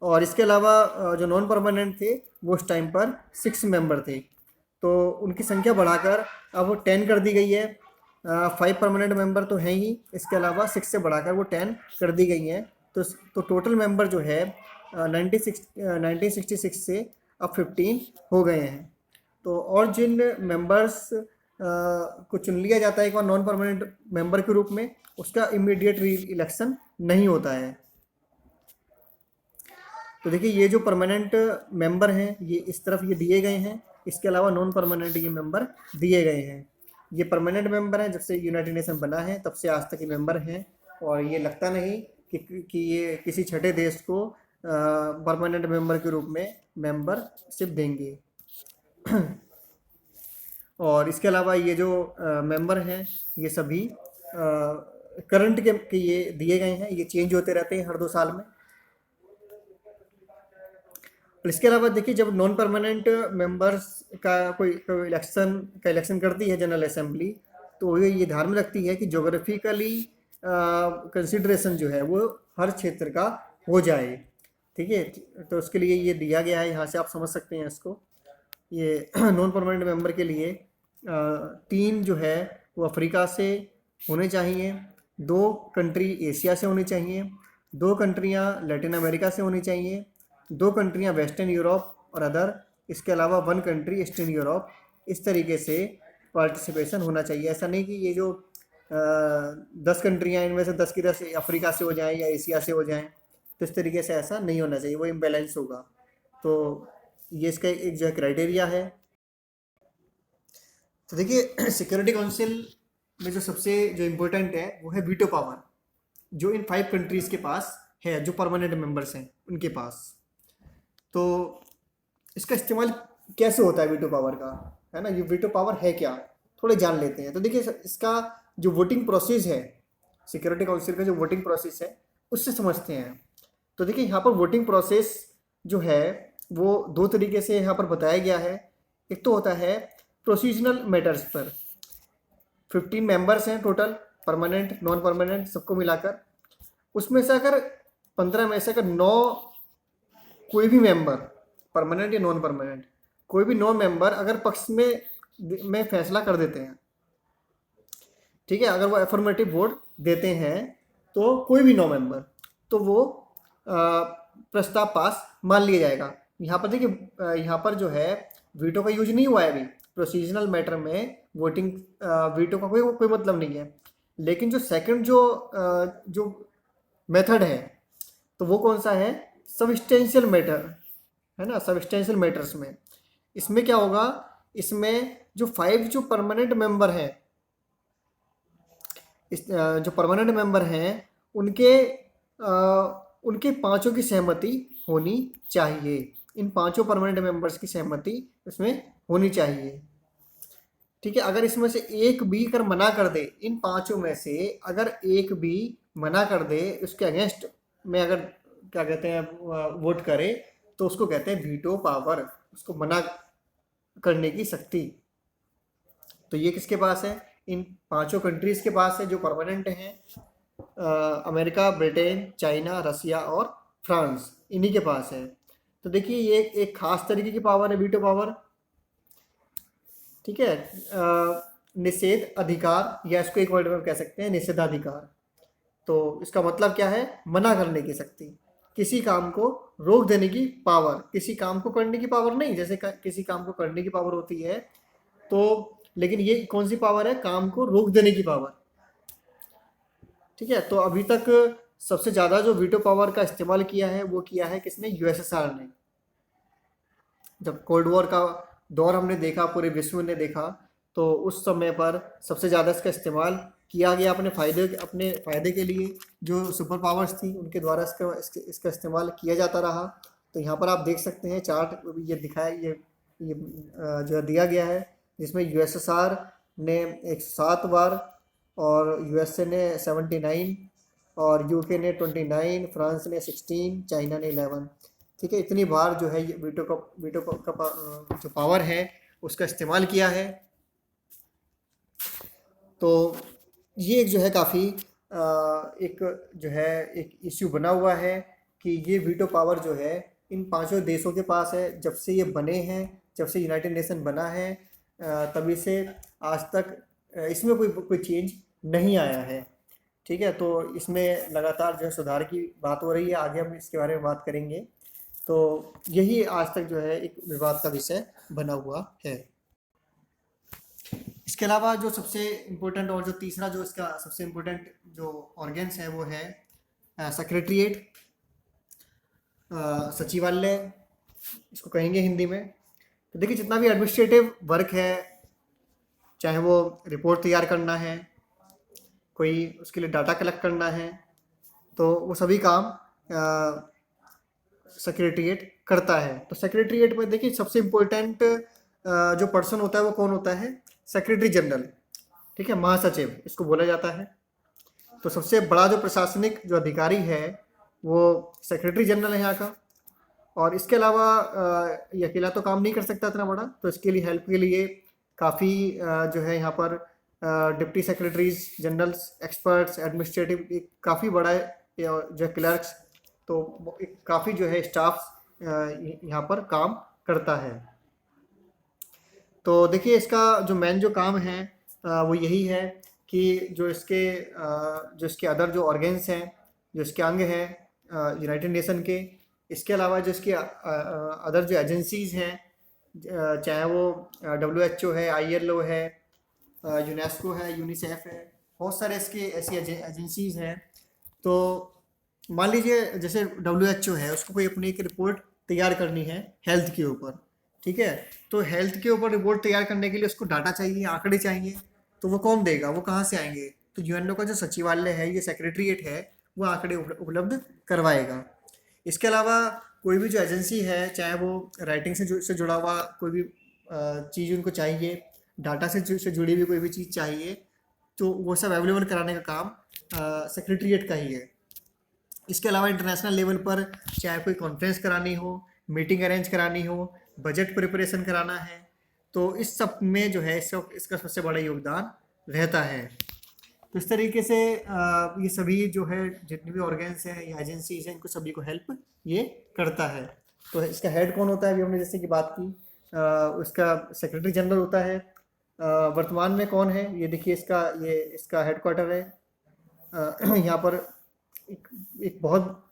S1: और इसके अलावा जो नॉन परमानेंट थे वो उस टाइम पर 6 मेंबर थे, तो उनकी संख्या बढ़ाकर अब 10 कर दी गई है। 5 परमानेंट मेंबर तो हैं ही, इसके अलावा 6 से बढ़ाकर वो 10 कर दी गई हैं। तो टोटल मेंबर जो है 1966 से अब 15 हो गए हैं। तो और जिन मेंबर्स को चुन लिया जाता है एक बार नॉन परमानेंट मेंबर के रूप में, उसका इमीडिएट इलेक्शन नहीं होता है। तो देखिए ये जो परमानेंट मेंबर हैं ये इस तरफ ये दिए गए हैं, इसके अलावा नॉन परमानेंट ये मेंबर दिए गए हैं। ये परमानेंट मेंबर हैं, जब से यूनाइटेड नेशन बना है तब से आज तक ये मेंबर हैं, और ये लगता नहीं कि ये किसी छठे देश को परमानेंट मेंबर के रूप में मेंबरशिप देंगे। और इसके अलावा ये जो मेंबर हैं ये सभी करंट के ये दिए गए हैं, ये चेंज होते रहते हैं हर 2 साल में। और इसके अलावा देखिए जब नॉन परमानेंट मेंबर्स का कोई इलेक्शन करती है जनरल असेंबली, तो ये ध्यान में रखती है कि जोग्राफिकली कंसिडरेशन जो है वो हर क्षेत्र का हो जाए, ठीक है। तो उसके लिए ये दिया गया है, यहाँ से आप समझ सकते हैं इसको। ये नॉन परमानेंट मेंबर के लिए 3 जो है वो अफ्रीका से होने चाहिए, 2 कंट्री एशिया से होनी चाहिए, 2 कंट्रियाँ लैटिन अमेरिका से होनी चाहिए, 2 कंट्रियाँ वेस्टर्न यूरोप और अदर, इसके अलावा 1 कंट्री ईस्टर्न यूरोप। इस तरीके से पार्टिसिपेशन होना चाहिए। ऐसा नहीं कि ये जो 10 कंट्रियाँ, इनमें से 10 की 10 अफ्रीका से हो जाएं या एशिया से हो जाएं, तो इस तरीके से ऐसा नहीं होना चाहिए, वो इम्बैलेंस होगा। तो ये इसका एक जो क्राइटेरिया है। तो देखिए सिक्योरिटी काउंसिल में जो सबसे जो इम्पोर्टेंट है वो है वीटो पावर, जो इन 5 कंट्रीज़ के पास है जो परमानेंट मेंबर्स हैं उनके पास। तो इसका इस्तेमाल कैसे होता है वीटो पावर का, है ना, ये वीटो पावर है क्या, थोड़े जान लेते हैं। तो देखिए इसका जो वोटिंग प्रोसेस है, सिक्योरिटी काउंसिल का जो वोटिंग प्रोसेस है उससे समझते हैं। तो देखिए यहाँ पर वोटिंग प्रोसेस जो है वो दो तरीके से यहाँ पर बताया गया है। एक तो होता है प्रोसीजनल मैटर्स पर, 15 मेंबर्स हैं टोटल, परमानेंट नॉन परमानेंट सबको मिलाकर। उसमें से अगर 15 में से अगर 9 कोई भी मेंबर, परमानेंट या नॉन परमानेंट, कोई भी 9 मेंबर अगर पक्ष में फैसला कर देते हैं, ठीक है, अगर वो एफर्मेटिव वोट देते हैं तो कोई भी 9 मेंबर, तो वो प्रस्ताव पास मान लिया जाएगा। यहाँ पर देखिए यहाँ पर जो है वीटो का यूज नहीं हुआ है अभी, प्रोसीजनल मैटर में वोटिंग वीटो का कोई मतलब नहीं है। लेकिन जो सेकंड जो मेथड है तो वो कौन सा है, सबस्टेंशियल मैटर, है ना, सबस्टेंशियल मैटर्स में। इसमें क्या होगा, इसमें जो 5 जो परमानेंट मेंबर हैं, जो परमानेंट मेंबर हैं उनके पांचों की सहमति होनी चाहिए। इन पांचों परमानेंट मेंबर्स की सहमति इसमें होनी चाहिए, ठीक है। अगर इसमें से एक भी अगर मना कर दे, इन पांचों में से अगर एक भी मना कर दे, उसके अगेंस्ट में अगर क्या कहते हैं वोट करे, तो उसको कहते हैं वीटो पावर, उसको मना करने की शक्ति। तो ये किसके पास है, इन पांचों कंट्रीज के पास है जो परमानेंट हैं, अमेरिका, ब्रिटेन, चाइना, रसिया और फ्रांस, इन्हीं के पास है। तो देखिए ये एक खास तरीके की पावर है वीटो पावर, ठीक है। निषेध अधिकार, या इसको एक वर्ड में कह सकते हैं निषेधाधिकार। तो इसका मतलब क्या है, मना करने की शक्ति, किसी काम को रोक देने की पावर, किसी काम को करने की पावर नहीं, जैसे किसी काम को करने की पावर होती है तो, लेकिन ये कौन सी पावर है, काम को रोक देने की पावर, ठीक है। तो अभी तक सबसे ज़्यादा जो वीटो पावर का इस्तेमाल किया है वो किया है किसने, यूएसएसआर ने। जब कोल्ड वॉर का दौर हमने देखा, पूरे विश्व ने देखा, तो उस समय पर सबसे ज़्यादा इसका इस्तेमाल किया गया अपने फ़ायदे के लिए। जो सुपर पावर्स थी उनके द्वारा इसका इस्तेमाल किया जाता रहा। तो यहाँ पर आप देख सकते हैं चार्ट ये दिखाया, ये जो दिया गया है, जिसमें यूएसएसआर ने 107 बार, और यूएसए ने 79, और यूके ने 29, फ्रांस ने 16, चाइना ने 11, ठीक है। इतनी बार जो है ये वीटो का जो पावर है उसका इस्तेमाल किया है। तो ये एक जो है काफ़ी एक जो है एक इश्यू बना हुआ है कि ये वीटो पावर जो है इन पांचों देशों के पास है। जब से ये बने हैं, जब से यूनाइटेड नेशन बना है, तभी से आज तक इसमें कोई चेंज नहीं आया है, ठीक है। तो इसमें लगातार जो है सुधार की बात हो रही है, आगे हम इसके बारे में बात करेंगे। तो यही आज तक जो है एक विवाद का विषय बना हुआ है। इसके अलावा जो सबसे इम्पोर्टेंट और जो तीसरा जो इसका सबसे इम्पोर्टेंट जो ऑर्गेन्स है वो है सेक्रेटरीट, सचिवालय इसको कहेंगे हिंदी में। तो देखिए जितना भी एडमिनिस्ट्रेटिव वर्क है, चाहे वो रिपोर्ट तैयार करना है, कोई उसके लिए डाटा कलेक्ट करना है, तो वो सभी काम सेक्रेटरीट करता है। तो सेक्रेटरीट में देखिए सबसे इम्पोर्टेंट जो पर्सन होता है वो कौन होता है, सेक्रेटरी जनरल, ठीक है, महासचिव इसको बोला जाता है। तो सबसे बड़ा जो प्रशासनिक जो अधिकारी है वो सेक्रेटरी जनरल है यहाँ का। और इसके अलावा ये अकेला तो काम नहीं कर सकता इतना बड़ा, तो इसके लिए हेल्प के लिए काफ़ी जो है यहाँ पर deputy secretaries generals, experts, administrative एक काफ़ी बड़ा जो क्लर्क्स, तो एक काफ़ी जो है स्टाफ यहाँ पर काम करता है। तो देखिए इसका जो मेन जो काम है वो यही है कि जो इसके अदर जो ऑर्गेन्स हैं, जो इसके अंग हैं यूनाइटेड नेशन के, इसके अलावा जो इसके अदर जो एजेंसीज़ हैं, चाहे वो WHO है, ILO है, यूनेस्को है, यूनिसेफ है, बहुत सारे इसके ऐसी एजेंसीज़ हैं। तो मान लीजिए जैसे WHO है, उसको कोई अपनी एक रिपोर्ट तैयार करनी है हेल्थ के ऊपर, ठीक है। तो हेल्थ के ऊपर रिपोर्ट तैयार करने के लिए उसको डाटा चाहिए, आंकड़े चाहिए, तो वो कौन देगा, वो कहाँ से आएंगे। तो यूएनओ का जो सचिवालय है, ये सेक्रेटरीट है, वो आंकड़े उपलब्ध करवाएगा। इसके अलावा कोई भी जो एजेंसी है, चाहे वो राइटिंग से जुड़ा हुआ कोई भी चीज़ उनको चाहिए, डाटा से जुड़ी हुई कोई भी चीज़ चाहिए, तो वो सब अवेलेबल कराने का काम सेक्रेटरीट का ही है। इसके अलावा इंटरनेशनल लेवल पर चाहे कोई कॉन्फ्रेंस करानी हो, मीटिंग अरेंज करानी हो, बजट प्रिपरेशन कराना है, तो इस सब में जो है इसका सबसे बड़ा योगदान रहता है। तो इस तरीके से ये सभी जो है जितने भी ऑर्गेन्स हैं या एजेंसीज हैं, इनको सभी को हेल्प ये करता है। तो इसका हेड कौन होता है, अभी हमने जैसे कि बात की, उसका सेक्रेटरी जनरल होता है। वर्तमान में कौन है, ये देखिए, इसका हेडक्वार्टर है यहाँ पर। एक बहुत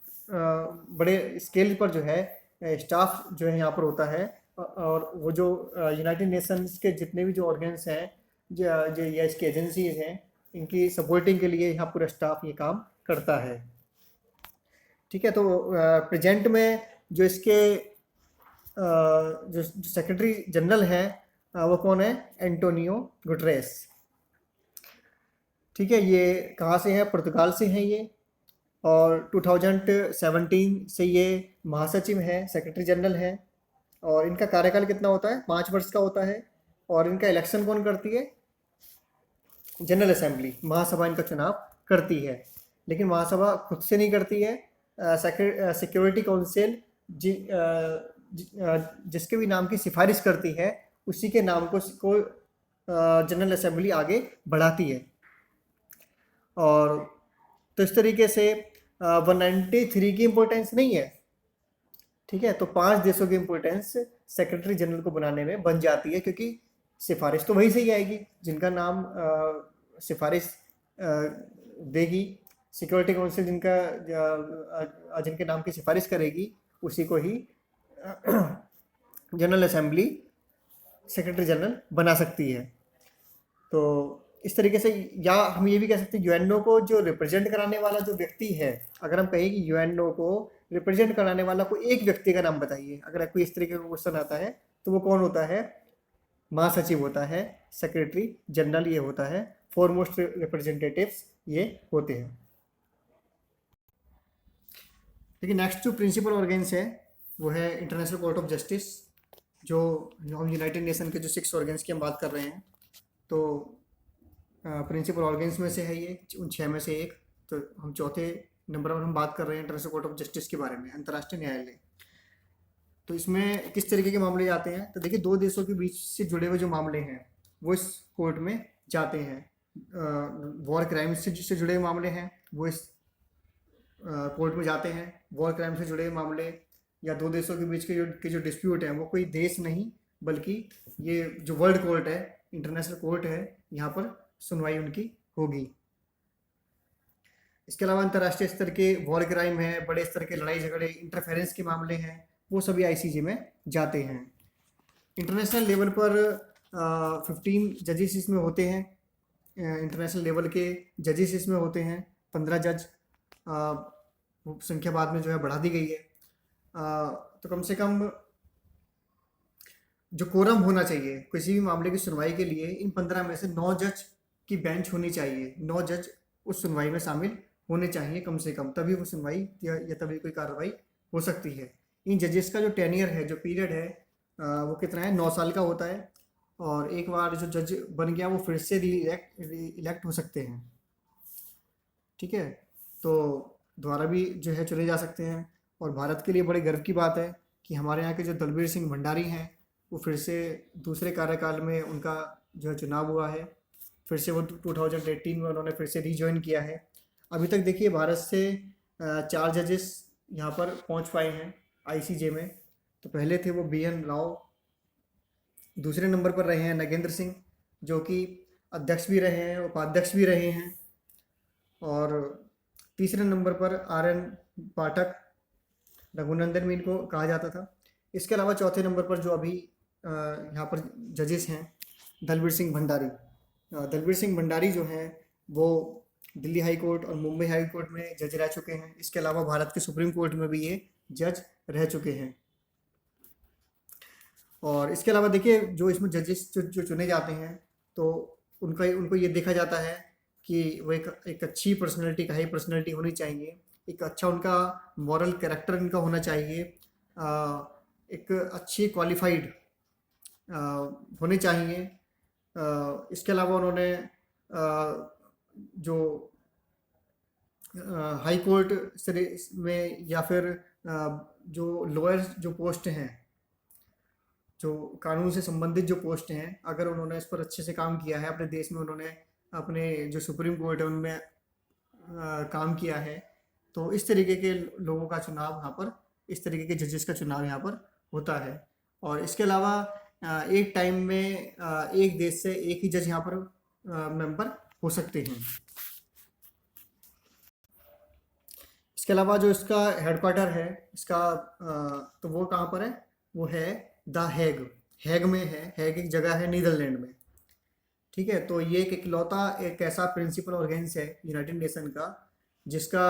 S1: बड़े स्केल पर जो है स्टाफ जो है यहाँ पर होता है, और वो जो यूनाइटेड नेशंस के जितने भी जो ऑर्गेन्स हैं, जो या इसकी एजेंसीज हैं, इनकी सपोर्टिंग के लिए यहाँ पूरा स्टाफ ये काम करता है। ठीक है, तो प्रेजेंट में जो इसके जो सेक्रेटरी जनरल हैं वो कौन है, एंटोनियो गुटरेस। ठीक है, ये कहाँ से है, पुर्तगाल से हैं ये, और 2017 से ये महासचिव हैं, सेक्रेटरी जनरल हैं। और इनका कार्यकाल कितना होता है, 5 वर्ष का होता है। और इनका इलेक्शन कौन करती है, जनरल असेंबली, महासभा इनका चुनाव करती है। लेकिन महासभा खुद से नहीं करती है, सिक्योरिटी काउंसिल जिसके भी नाम की सिफारिश करती है, उसी के नाम को जनरल असेंबली आगे बढ़ाती है। और तो इस तरीके से 193 की इम्पोर्टेंस नहीं है। ठीक है, तो 5 देशों की इम्पोर्टेंस सेक्रेटरी जनरल को बनाने में बन जाती है, क्योंकि सिफारिश तो वही से ही आएगी जिनका नाम सिफारिश देगी। सिक्योरिटी काउंसिल जिनके नाम की सिफारिश करेगी, उसी को ही जनरल असेंबली सेक्रेटरी जनरल बना सकती है। तो इस तरीके से, या हम ये भी कह सकते हैं यूएनओ को जो रिप्रेजेंट कराने वाला जो व्यक्ति है, अगर हम कहें कि यूएनओ को रिप्रेजेंट कराने वाला कोई एक व्यक्ति का नाम बताइए, अगर कोई इस तरीके का क्वेश्चन आता है, तो वो कौन होता है, महासचिव होता है, सेक्रेटरी जनरल ये होता है, फोरमोस्ट रिप्रेजेंटेटिव्स ये होते हैं। लेकिन नेक्स्ट जो प्रिंसिपल ऑर्गेन्स है वो है इंटरनेशनल कोर्ट ऑफ जस्टिस, जो हम यूनाइटेड नेशन के जो 6 ऑर्गेन्स की हम बात कर रहे हैं। तो प्रिंसिपल ऑर्गेन्स में से है ये, उन 6 में से एक। तो हम चौथे नंबर पर हम बात कर रहे हैं इंटरनेशनल कोर्ट ऑफ जस्टिस के बारे में, अंतर्राष्ट्रीय न्यायालय। तो इसमें किस तरीके के मामले जाते हैं, तो देखिए, 2 देशों के बीच से जुड़े हुए जो मामले हैं वो इस कोर्ट में जाते हैं। वॉर क्राइम से जुड़े हुए मामले हैं वो इस कोर्ट में जाते हैं। वॉर क्राइम से जुड़े हुए मामले या 2 देशों के बीच के जो डिस्प्यूट हैं, वो कोई देश नहीं बल्कि ये जो वर्ल्ड कोर्ट है, इंटरनेशनल कोर्ट है, यहाँ पर सुनवाई उनकी होगी। इसके अलावा अंतर्राष्ट्रीय स्तर के वॉर क्राइम है, बड़े स्तर के लड़ाई झगड़े, इंटरफेरेंस के मामले हैं, वो सभी आईसीजे में जाते हैं। इंटरनेशनल लेवल पर 15 जजेस इसमें होते हैं। इंटरनेशनल लेवल के जजेस इसमें होते हैं 15 जज। वो संख्या बाद में जो है बढ़ा दी गई है। तो कम से कम जो कोरम होना चाहिए किसी भी मामले की सुनवाई के लिए, इन 15 में से 9 जज की बेंच होनी चाहिए। 9 जज उस सुनवाई में शामिल होने चाहिए कम से कम, तभी वो सुनवाई या तभी कोई कार्रवाई हो सकती है। इन जजेस का जो टेन्योर है, जो पीरियड है, वो कितना है, 9 साल का होता है। और एक बार जो जज बन गया वो फिर से इलेक्ट हो सकते हैं। ठीक है, तो दोबारा भी जो है चुने जा सकते हैं। और भारत के लिए बड़े गर्व की बात है कि हमारे यहाँ के जो दलबीर सिंह भंडारी हैं, वो फिर से दूसरे कार्यकाल में उनका जो है चुनाव हुआ है। फिर से वो 2018 में उन्होंने फिर से रीजॉइन किया है। अभी तक देखिए, भारत से 4 जजेस यहाँ पर पहुँच पाए हैं आईसीजे में। तो पहले थे वो BN राव, दूसरे नंबर पर रहे हैं नगेंद्र सिंह, जो कि अध्यक्ष भी रहे हैं, उपाध्यक्ष भी रहे हैं। और तीसरे नंबर पर RN पाठक, रघुनंदन भी इनको कहा जाता था। इसके अलावा चौथे नंबर पर जो अभी यहाँ पर जजेस हैं, दलबीर सिंह भंडारी। दलबीर सिंह भंडारी जो हैं वो दिल्ली हाई कोर्ट और मुंबई हाई कोर्ट में जज रह चुके हैं। इसके अलावा भारत के सुप्रीम कोर्ट में भी ये जज रह चुके हैं। और इसके अलावा देखिए, जो इसमें जजेस जो चुने जाते हैं, तो उनको ये देखा जाता है कि वो एक अच्छी पर्सनैलिटी का हाई पर्सनैलिटी होनी चाहिए, एक अच्छा उनका मॉरल कैरेक्टर इनका होना चाहिए, एक अच्छी क्वालिफाइड होने चाहिए। इसके अलावा उन्होंने जो हाई कोर्ट से में या फिर जो लोअर जो पोस्ट हैं, जो कानून से संबंधित जो पोस्ट हैं, अगर उन्होंने इस पर अच्छे से काम किया है अपने देश में, उन्होंने अपने जो सुप्रीम कोर्ट है उनमें काम किया है, तो इस तरीके के लोगों का चुनाव यहाँ पर, इस तरीके के जजेस का चुनाव यहाँ पर होता है। और इसके अलावा एक टाइम में एक देश से एक ही जज यहाँ पर मेंबर हो सकते हैं। इसके अलावा जो इसका हेडक्वार्टर है इसका, तो वो कहाँ पर है, वो है द हेग, हेग में है। हेग एक जगह है नीदरलैंड में, ठीक है। तो ये एक इकलौता एक ऐसा प्रिंसिपल ऑर्गेन्स है यूनाइटेड नेशन का जिसका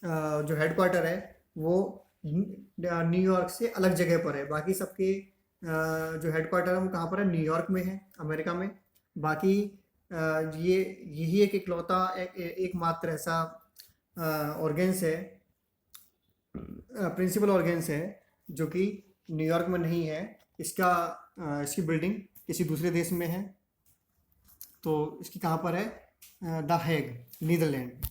S1: जो हेडक्वार्टर है वो न्यूयॉर्क से अलग जगह पर है। बाकी सबके जो हेडक्वार्टर है वो कहाँ पर है, न्यूयॉर्क में है, अमेरिका में। बाकी ये यही एक इकलौता एकमात्र ऐसा ऑर्गेन्स है, प्रिंसिपल ऑर्गेन्स है जो कि न्यूयॉर्क में नहीं है। इसकी बिल्डिंग किसी दूसरे देश में है। तो इसकी कहाँ पर है, द हेग, नीदरलैंड।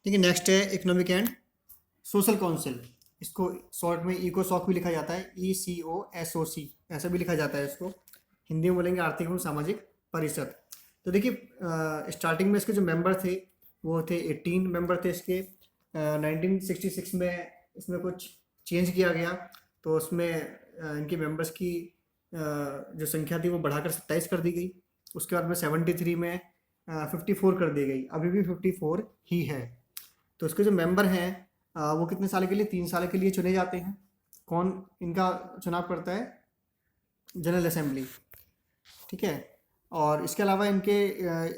S1: ठीक है। नेक्स्ट है इकोनॉमिक एंड सोशल काउंसिल। इसको शॉर्ट में इकोसॉक भी लिखा जाता है, ECOSOC ऐसा भी लिखा जाता है इसको। हिंदी में बोलेंगे आर्थिक एवं सामाजिक परिषद। तो देखिए स्टार्टिंग में इसके जो मेंबर थे वो थे 18 मेंबर थे इसके। 1966 में इसमें कुछ चेंज किया गया, तो उसमें इनके मेंबर्स की जो संख्या थी वो बढ़ाकर 27 कर दी गई। उसके बाद में 73 में 54 कर दी गई, अभी भी 54 ही है। तो इसके जो मेंबर हैं वो कितने साल के लिए, 3 साल के लिए चुने जाते हैं। कौन इनका चुनाव करता है, जनरल असेंबली, ठीक है। और इसके अलावा इनके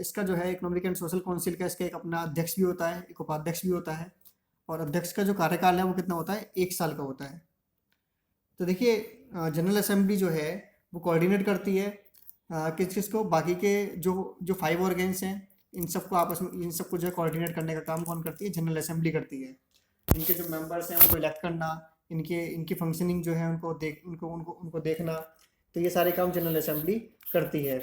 S1: इसका जो है इकोनॉमिक एंड सोशल काउंसिल का इसका एक अपना अध्यक्ष भी होता है, एक उपाध्यक्ष भी होता है। और अध्यक्ष का जो कार्यकाल है वो कितना होता है, 1 साल का होता है। तो देखिए जनरल असेंबली जो है वो कोऑर्डिनेट करती है किस किस को, बाकी के जो 5 ऑर्गेन्स हैं इन सबको आपस में, इन सबको जो है कोऑर्डिनेट करने का काम कौन करती है, जनरल असेंबली करती है। इनके जो मेंबर्स हैं उनको इलेक्ट करना, इनकी फंक्शनिंग जो है उनको देखना, तो ये सारे काम जनरल असेंबली करती है,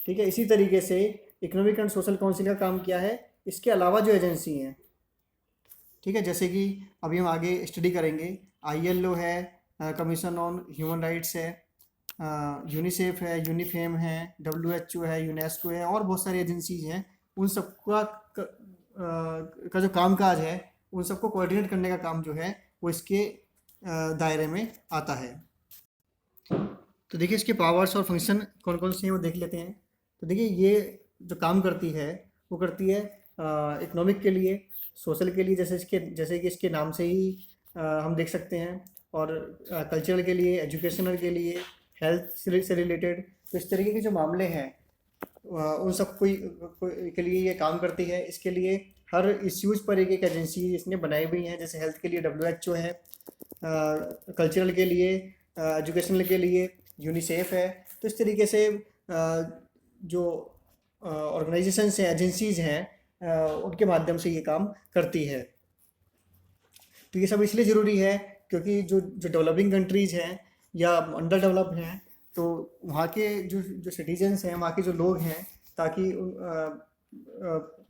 S1: ठीक है। इसी तरीके से इकोनॉमिक एंड सोशल काउंसिल का काम क्या है, इसके अलावा जो एजेंसी हैं, ठीक है, जैसे कि अभी हम आगे स्टडी करेंगे, ILO है, कमीशन ऑन ह्यूमन राइट्स है, यूनिसेफ है, यूनिफेम है, WHO है, यूनेस्को है, और बहुत सारी एजेंसीज हैं। उन सबका का जो कामकाज है उन सबको कोऑर्डिनेट करने का काम जो है वो इसके दायरे में आता है। तो देखिए इसके पावर्स और फंक्शन कौन कौन से हैं वो देख लेते हैं। तो देखिए ये जो काम करती है वो करती है इकोनॉमिक के लिए, सोशल के लिए, जैसे कि इसके नाम से ही हम देख सकते हैं, और कल्चरल के लिए, एजुकेशनल के लिए, हेल्थ से रिलेटेड। तो इस तरीके के जो मामले हैं उन सब के लिए ये काम करती है। इसके लिए हर इश्यूज़ पर एक एजेंसी इसने बनाई हुई है, जैसे हेल्थ के लिए WHO है, कल्चरल के लिए, एजुकेशनल के लिए यूनिसेफ है। तो इस तरीके से जो ऑर्गेनाइजेशंस हैं, एजेंसीज़ हैं, उनके माध्यम से ये काम करती है। तो ये सब इसलिए ज़रूरी है क्योंकि जो डेवलपिंग कंट्रीज़ हैं या अंडर डेवलप्ड हैं, तो वहाँ के जो सिटीजन्स हैं, वहाँ के जो लोग हैं, ताकि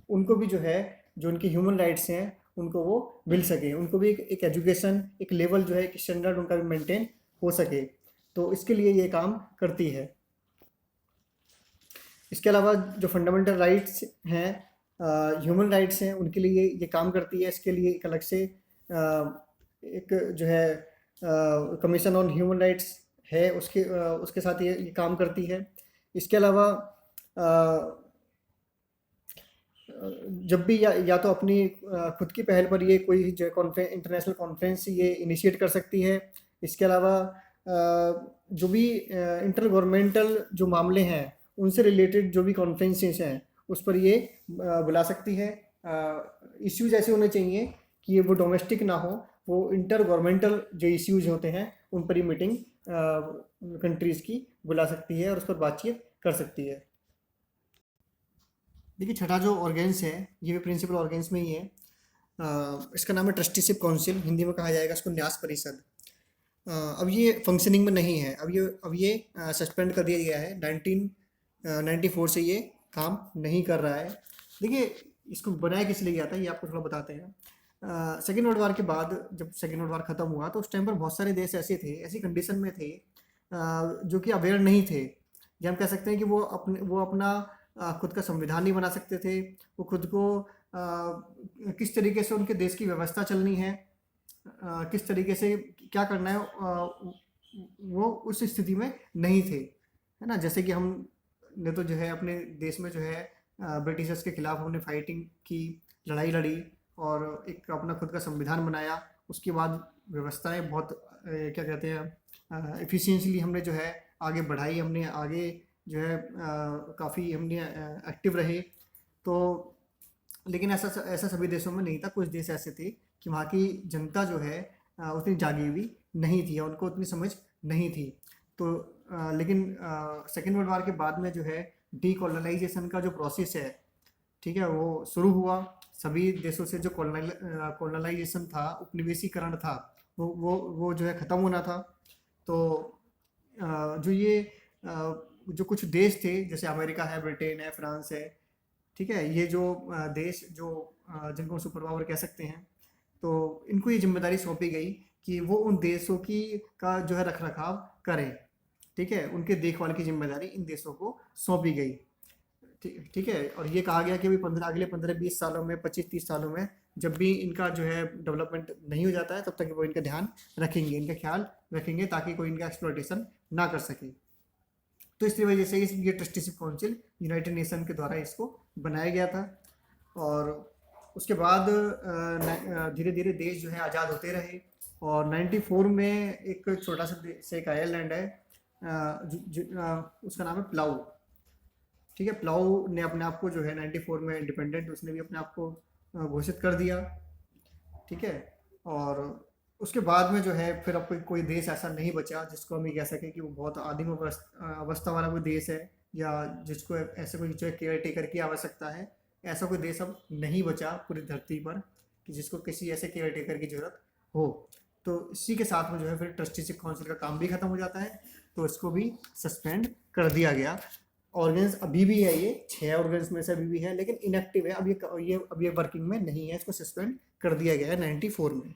S1: उनको भी जो है, जो उनके ह्यूमन राइट्स हैं उनको वो मिल सके, उनको भी एक एजुकेशन, एक लेवल जो है, एक स्टैंडर्ड उनका भी मेंटेन हो सके। तो इसके लिए ये काम करती है। इसके अलावा जो फंडामेंटल राइट्स हैं, ह्यूमन राइट्स हैं, उनके लिए ये काम करती है। इसके लिए एक अलग से एक जो है कमीशन ऑन ह्यूमन राइट्स है, उसके साथ ये काम करती है। इसके अलावा जब भी या तो अपनी खुद की पहल पर ये कोई जो इंटरनेशनल कॉन्फ्रेंस ये इनिशिएट कर सकती है। इसके अलावा जो भी इंटर गवर्नमेंटल जो मामले हैं उनसे रिलेटेड जो भी कॉन्फ्रेंसेस हैं उस पर ये बुला सकती है। इश्यूज ऐसे होने चाहिए कि ये वो डोमेस्टिक ना हो, वो इंटर गवर्नमेंटल जो इश्यूज होते हैं उन पर ही मीटिंग कंट्रीज़ की बुला सकती है और उस पर बातचीत कर सकती है। देखिए छठा जो ऑर्गेन्स है, ये भी प्रिंसिपल ऑर्गेन्स में ही है। इसका नाम है ट्रस्टीशिप काउंसिल, हिंदी में कहा जाएगा इसको न्यास परिषद। अब ये फंक्शनिंग में नहीं है, अब ये सस्पेंड कर दिया गया है। 1994 से ये काम नहीं कर रहा है। देखिए इसको बनाया किस लिए गया था ये आपको थोड़ा बताते हैं। सेकेंड वर्ल्ड वार के बाद जब सेकेंड वर्ल्ड वार ख़त्म हुआ तो उस टाइम पर बहुत सारे देश ऐसे थे, ऐसी कंडीशन में थे जो कि अवेयर नहीं थे, या हम कह सकते हैं कि वो अपना खुद का संविधान नहीं बना सकते थे। वो खुद को किस तरीके से उनके देश की व्यवस्था चलनी है, किस तरीके से क्या करना है, वो उस स्थिति में नहीं थे, है ना। जैसे कि हम ने तो जो है अपने देश में जो है ब्रिटिशर्स के खिलाफ हमने फाइटिंग की, लड़ाई लड़ी और एक अपना खुद का संविधान बनाया। उसके बाद व्यवस्थाएं बहुत क्या कहते हैं एफिशिएंटली हमने जो है आगे बढ़ाई, हमने आगे जो है काफ़ी हमने एक्टिव रहे। तो लेकिन ऐसा सभी देशों में नहीं था, कुछ देश ऐसे थे कि वहाँ की जनता जो है उतनी जागी हुई नहीं थी, उनको उतनी समझ नहीं थी। तो लेकिन सेकेंड वर्ल्ड वार के बाद में जो है डीकोलोनाइजेशन का जो प्रोसेस है, ठीक है, वो शुरू हुआ। सभी देशों से जो कॉलोनाइजेशन था, उपनिवेशीकरण था, वो जो है ख़त्म होना था। तो जो ये जो कुछ देश थे जैसे अमेरिका है, ब्रिटेन है, फ्रांस है, ठीक है, ये जो देश जो जिनको सुपर पावर कह सकते हैं, तो इनको ये जिम्मेदारी सौंपी गई कि वो उन देशों की का जो है रख रखाव करें, ठीक है, उनके देखभाल की जिम्मेदारी इन देशों को सौंपी गई। ठीक है, और ये कहा गया कि अभी अगले 15-20 सालों में, 25-30 सालों में जब भी इनका जो है डेवलपमेंट नहीं हो जाता है तब तक वो इनका ध्यान रखेंगे, इनका ख्याल रखेंगे ताकि कोई इनका एक्सप्लॉयटेशन ना कर सके। तो इसी वजह से ये ट्रस्टीशिप काउंसिल यूनाइटेड नेशन के द्वारा इसको बनाया गया था। और उसके बाद धीरे धीरे देश जो है आज़ाद होते रहे। और 94 में एक छोटा सा देश एक आयरलैंड है, उसका नाम है प्लाऊ, ठीक है। प्लाऊ ने अपने आप को जो है 94 में इंडिपेंडेंट, उसने भी अपने आप को घोषित कर दिया, ठीक है। और उसके बाद में जो है फिर अब कोई देश ऐसा नहीं बचा जिसको हम ये कह सकें कि वो बहुत आदिम अवस्था वाला कोई देश है, या जिसको ऐसे कोई जो है केयर टेकर की आवश्यकता है। ऐसा कोई देश अब नहीं बचा पूरी धरती पर कि जिसको किसी ऐसे केयर टेकर की ज़रूरत हो। तो इसी के साथ में जो है फिर ट्रस्टीशिप काउंसिल का काम भी ख़त्म हो जाता है, तो इसको भी सस्पेंड कर दिया गया। ऑर्गेन्स अभी भी है, ये 6 ऑर्गेन्स में से अभी भी है, लेकिन इनएक्टिव है। अब ये वर्किंग में नहीं है, इसको सस्पेंड कर दिया गया है 94 में।